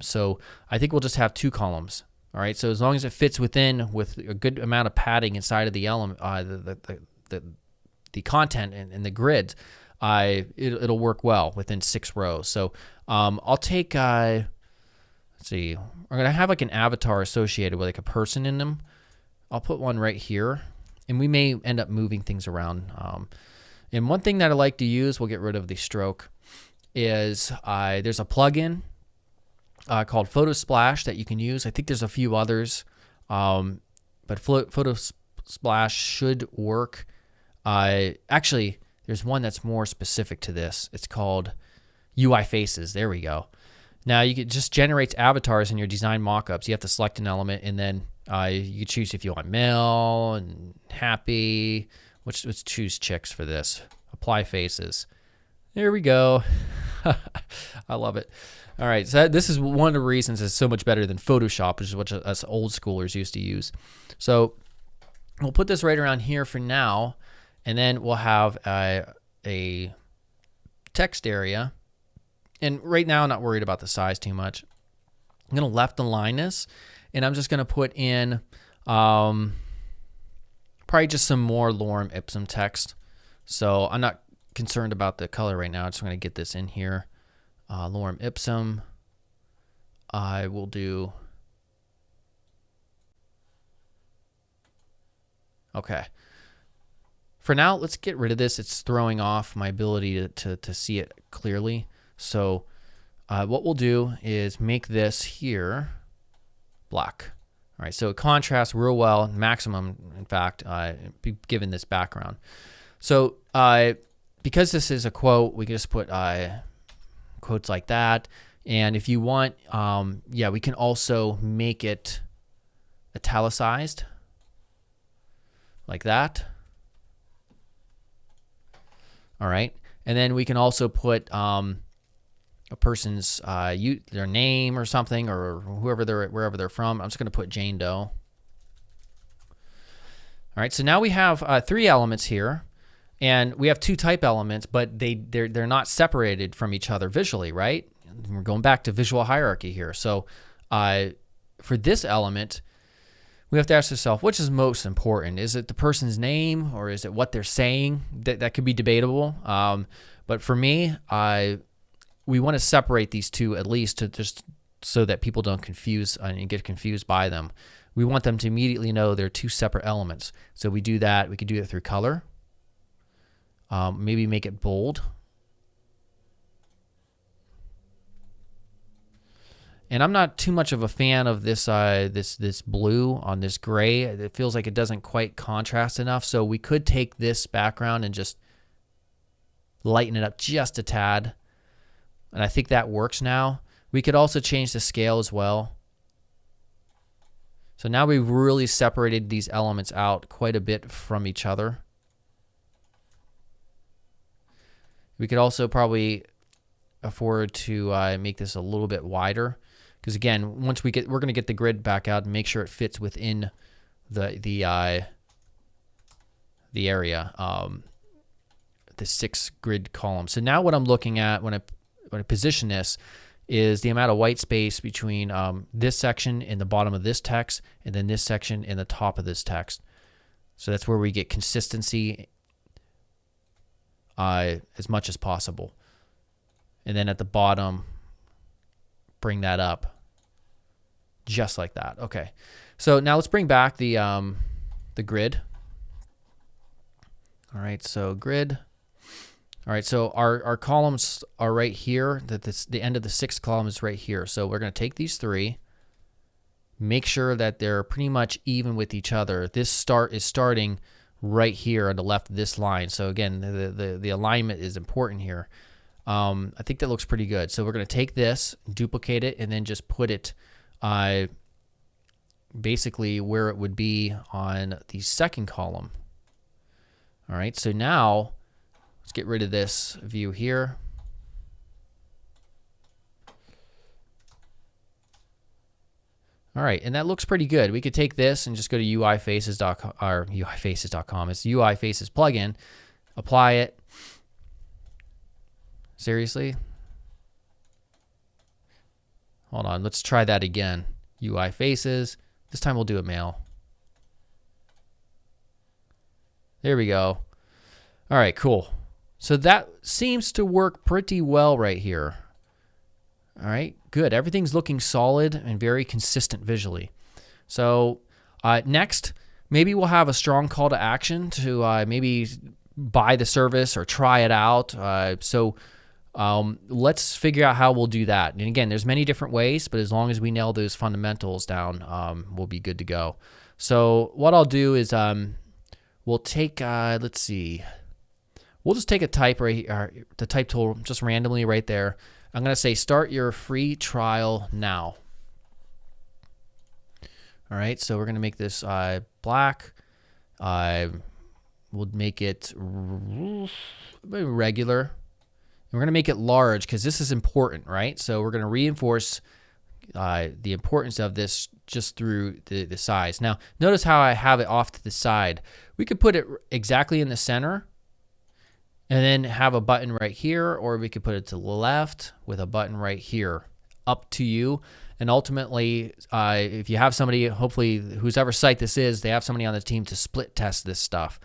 So I think we'll just have 2 columns. All right, so as long as it fits within with a good amount of padding inside of the element, the content and the grids, it'll work well within 6 rows. So I'll take, let's see, we're gonna have like an avatar associated with like a person in them. I'll put one right here, and we may end up moving things around. And one thing that I like to use, we'll get rid of the stroke, is there's a plugin called Photo Splash that you can use. I think there's a few others, but Photo Splash should work. Actually, there's one that's more specific to this. It's called UI Faces. There we go. Now you can just generate avatars in your design mockups. You have to select an element, and then you can choose if you want male and happy. Let's choose chicks for this. Apply faces. There we go. I love it. All right, so this is one of the reasons it's so much better than Photoshop, which is what us old schoolers used to use. So we'll put this right around here for now, and then we'll have a text area. And right now, I'm not worried about the size too much. I'm going to left align this, and I'm just going to put in probably just some more lorem ipsum text. So I'm not concerned about the color right now. I'm just going to get this in here. Lorem ipsum. I will do. Okay. For now, let's get rid of this. It's throwing off my ability to see it clearly. So what we'll do is make this here black. All right, so it contrasts real well, maximum, in fact, given this background. So because this is a quote, we can just put quotes like that. And if you want, yeah, we can also make it italicized like that. All right, and then we can also put a person's their name or something, or wherever they're from. I'm just going to put Jane Doe. All right, so now we have 3 elements here, and we have 2 type elements, but they're not separated from each other visually, right? We're going back to visual hierarchy here. So for this element, we have to ask ourselves, which is most important? Is it the person's name, or is it what they're saying? That could be debatable. But for me, we want to separate these 2 at least, to just so that people don't confuse and get confused by them. We want them to immediately know they're 2 separate elements. So we do that. We could do it through color. Maybe make it bold. And I'm not too much of a fan of this this blue on this gray. It feels like it doesn't quite contrast enough. So we could take this background and just lighten it up just a tad. And I think that works now. We could also change the scale as well. So now we've really separated these elements out quite a bit from each other. We could also probably afford to make this a little bit wider, because again, once we're going to get the grid back out and make sure it fits within the area, the 6 grid columns. So now what I'm looking at when I position this is the amount of white space between this section in the bottom of this text and then this section in the top of this text. So that's where we get consistency as much as possible. And then at the bottom, bring that up just like that. Okay. So now let's bring back the grid. All right, so grid. All right, so our columns are right here. The end of the 6th column is right here. So we're going to take these 3, make sure that they're pretty much even with each other. This is starting right here on the left of this line. So again, the alignment is important here. I think that looks pretty good. So we're going to take this, duplicate it, and then just put it basically where it would be on the 2nd column. All right, so now let's get rid of this view here. All right, and that looks pretty good. We could take this and just go to uifaces.com, or uifaces.com. It's uifaces plugin. Apply it. Seriously? Hold on, let's try that again. uifaces. This time we'll do a male. There we go. All right, cool. So that seems to work pretty well right here. All right, good. Everything's looking solid and very consistent visually. So next, maybe we'll have a strong call to action to maybe buy the service or try it out. Let's figure out how we'll do that. And again, there's many different ways, but as long as we nail those fundamentals down, we'll be good to go. So what I'll do is we'll take, let's see, we'll just take a type right here, the type tool just randomly right there. I'm going to say start your free trial now. All right, so we're going to make this black. We'll make it regular. And we're going to make it large because this is important, right? So we're going to reinforce the importance of this just through the size. Now, notice how I have it off to the side. We could put it exactly in the center and then have a button right here, or we could put it to the left with a button right here. Up to you. And ultimately, if you have somebody, hopefully whoever site this is, they have somebody on the team to split test this stuff,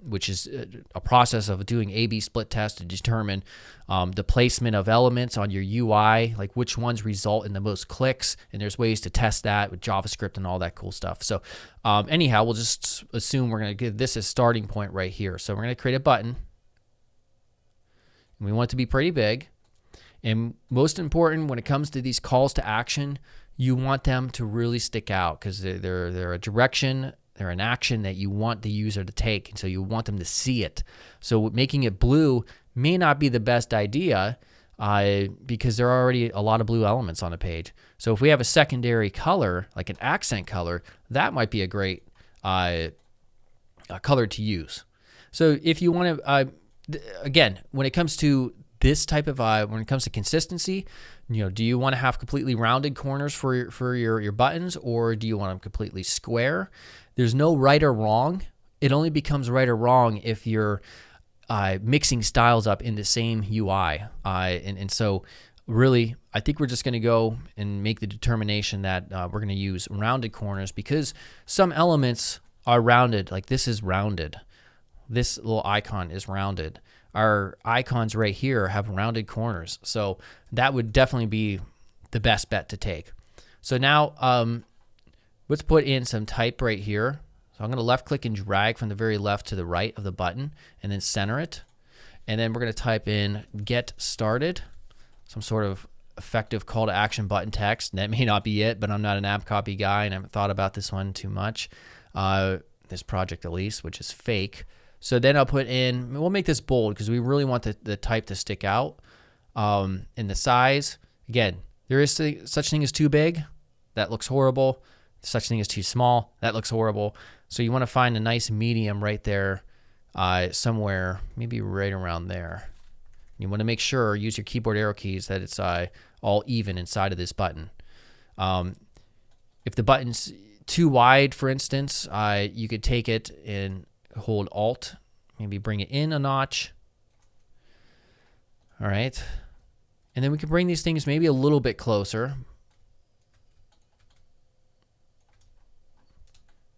which is a process of doing A/B split test to determine the placement of elements on your UI, like which ones result in the most clicks. And there's ways to test that with JavaScript and all that cool stuff. So anyhow, we'll just assume we're going to give this a starting point right here. So we're going to create a button. And we want it to be pretty big. And most important, when it comes to these calls to action, you want them to really stick out because they're a direction, they're an action that you want the user to take, and so you want them to see it. So making it blue may not be the best idea because there are already a lot of blue elements on a page. So if we have a secondary color, like an accent color, that might be a great color to use. So if you want to, again, when it comes to this type of when it comes to consistency, do you want to have completely rounded corners for your buttons, or do you want them completely square? There's no right or wrong. It only becomes right or wrong if you're mixing styles up in the same UI. And so really, I think we're just going to go and make the determination that we're going to use rounded corners because some elements are rounded, like this is rounded. This little icon is rounded. Our icons right here have rounded corners. So that would definitely be the best bet to take. So now let's put in some type right here. So I'm going to left click and drag from the very left to the right of the button and then center it. And then we're going to type in get started, some sort of effective call to action button text. That may not be it, but I'm not an app copy guy and I haven't thought about this one too much. This project at least, which is fake. So then I'll put in, we'll make this bold because we really want the type to stick out. And the size, again, there is such thing as too big. That looks horrible. Such thing as too small. That looks horrible. So you want to find a nice medium right there somewhere, maybe right around there. You want to make sure, use your keyboard arrow keys, that it's all even inside of this button. If the button's too wide, for instance, you could take it and hold Alt, maybe bring it in a notch. All right. And then we can bring these things maybe a little bit closer.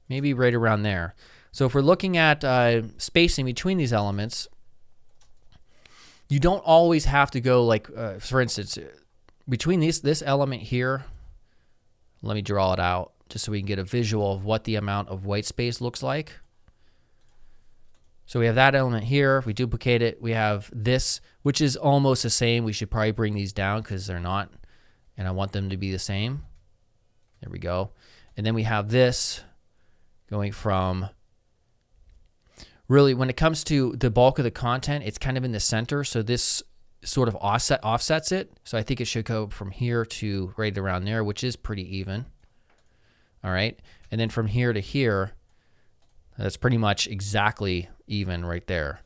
Maybe right around there. So if we're looking at spacing between these elements, you don't always have to go like, for instance, between this element here, let me draw it out just so we can get a visual of what the amount of white space looks like. So we have that element here. If we duplicate it, we have this, which is almost the same. We should probably bring these down because they're not, and I want them to be the same. There we go. And then we have this going from, really, when it comes to the bulk of the content, it's kind of in the center. So this sort of offsets it. So I think it should go from here to right around there, which is pretty even. All right. And then from here to here, that's pretty much exactly even right there.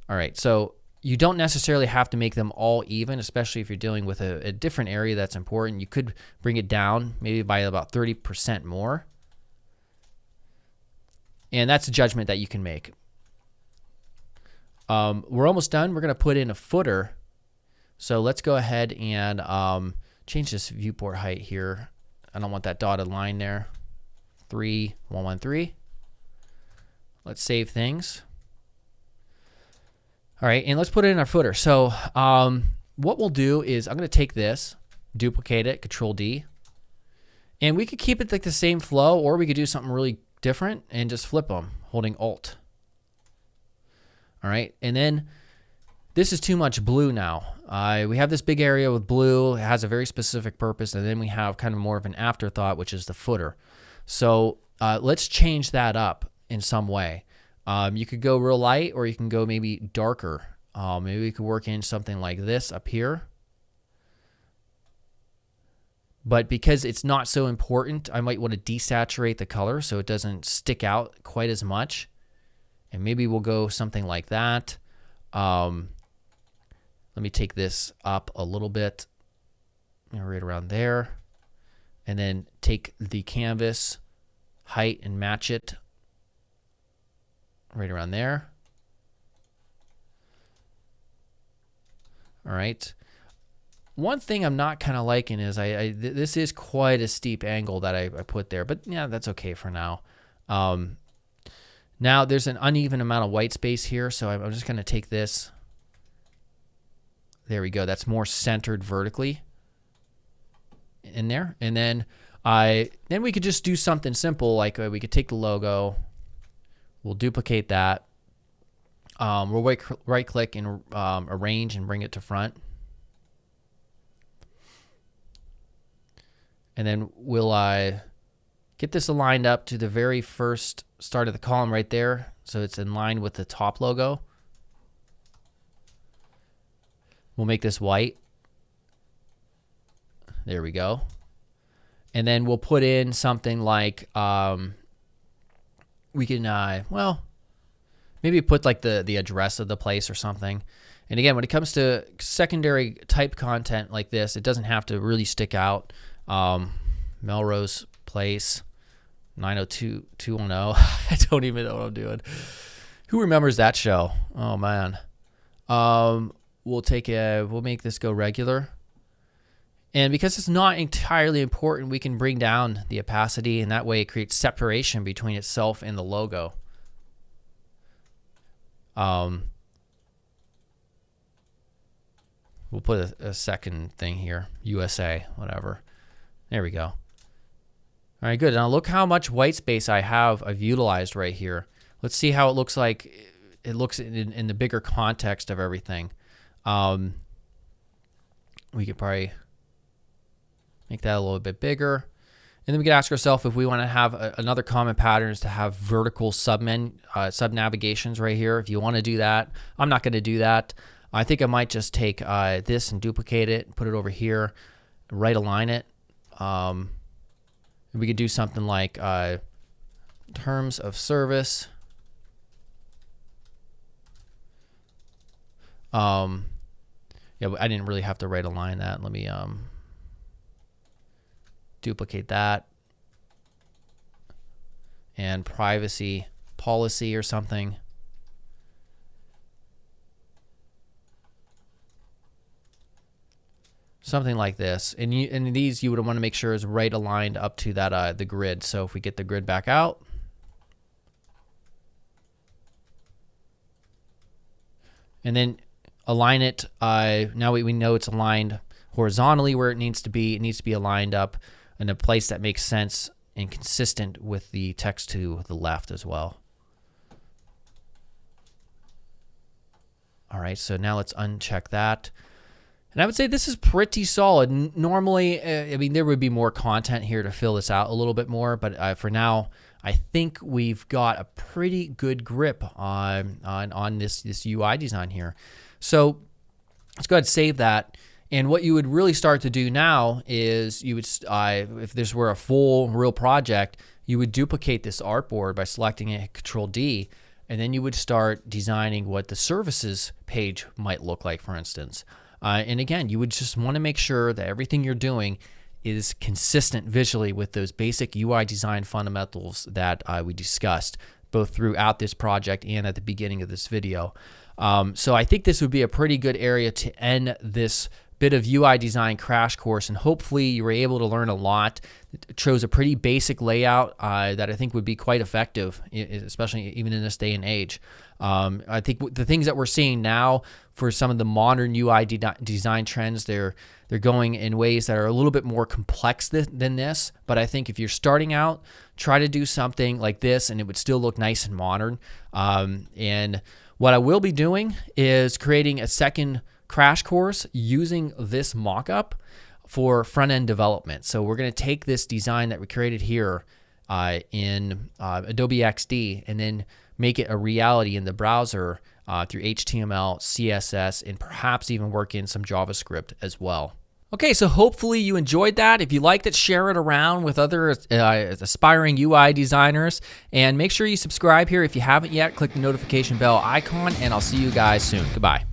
All right. So you don't necessarily have to make them all even, especially if you're dealing with a different area that's important. You could bring it down maybe by about 30% more. And that's a judgment that you can make. We're almost done. We're going to put in a footer. So let's go ahead and change this viewport height here. I don't want that dotted line there. 3113. Let's save things. All right, and let's put it in our footer. So what we'll do is I'm going to take this, duplicate it, Control D, and we could keep it like the same flow, or we could do something really different and just flip them, holding Alt. All right, and then this is too much blue now. We have this big area with blue. It has a very specific purpose, and then we have kind of more of an afterthought, which is the footer. So let's change that up in some way. You could go real light, or you can go maybe darker. Maybe we could work in something like this up here. But because it's not so important, I might want to desaturate the color so it doesn't stick out quite as much. And maybe we'll go something like that. Let me take this up a little bit, right around there. And then take the canvas height and match it right around there. All right. One thing I'm not kind of liking is this is quite a steep angle that I put there, but yeah, that's okay for now. Now there's an uneven amount of white space here, so I'm just going to take this. There we go. That's more centered vertically in there. And then we could just do something simple, like we could take the logo, we'll duplicate that. We'll right click and arrange and bring it to front. And then we'll get this aligned up to the very first start of the column right there, so it's in line with the top logo. We'll make this white. There we go. And then we'll put in something like, we can, well, maybe put like the address of the place or something. And again, when it comes to secondary type content like this, it doesn't have to really stick out. Melrose Place, 90210. I don't even know what I'm doing. Who remembers that show? Oh man. We'll make this go regular. And because it's not entirely important, we can bring down the opacity, and that way it creates separation between itself and the logo. We'll put a second thing here, USA, whatever. There we go. All right, good. Now look how much white space I've utilized right here. Let's see how it looks like. It looks in the bigger context of everything. We could probably make that a little bit bigger. And then we could ask ourselves if we want to have another common pattern is to have vertical sub-navigations right here. If you want to do that, I'm not going to do that. I think I might just take this and duplicate it, put it over here, right align it. We could do something like terms of service. Yeah, I didn't really have to right align that. Let me duplicate that. And privacy policy or something. Something like this. And these you would want to make sure is right aligned up to that the grid. So if we get the grid back out, and then align it. Now we know it's aligned horizontally where it needs to be. It needs to be aligned up in a place that makes sense and consistent with the text to the left as well. All right, so now let's uncheck that. And I would say this is pretty solid. Normally, I mean, there would be more content here to fill this out a little bit more, but for now, I think we've got a pretty good grip on this UI design here. So let's go ahead and save that. And what you would really start to do now is you would, if this were a full real project, you would duplicate this artboard by selecting it, Control D, and then you would start designing what the services page might look like, for instance. And again, you would just want to make sure that everything you're doing is consistent visually with those basic UI design fundamentals that we discussed both throughout this project and at the beginning of this video. So I think this would be a pretty good area to end this bit of UI design crash course, and hopefully you were able to learn a lot. It shows a pretty basic layout that I think would be quite effective, especially even in this day and age. I think the things that we're seeing now for some of the modern UI design trends, they're going in ways that are a little bit more complex than this. But I think if you're starting out, try to do something like this, and it would still look nice and modern. And what I will be doing is creating a second crash course using this mockup for front-end development. So we're going to take this design that we created here in Adobe XD and then make it a reality in the browser through HTML, CSS, and perhaps even work in some JavaScript as well. Okay, so hopefully you enjoyed that. If you liked it, share it around with other aspiring UI designers, and make sure you subscribe here if you haven't yet. Click the notification bell icon, and I'll see you guys soon. Goodbye.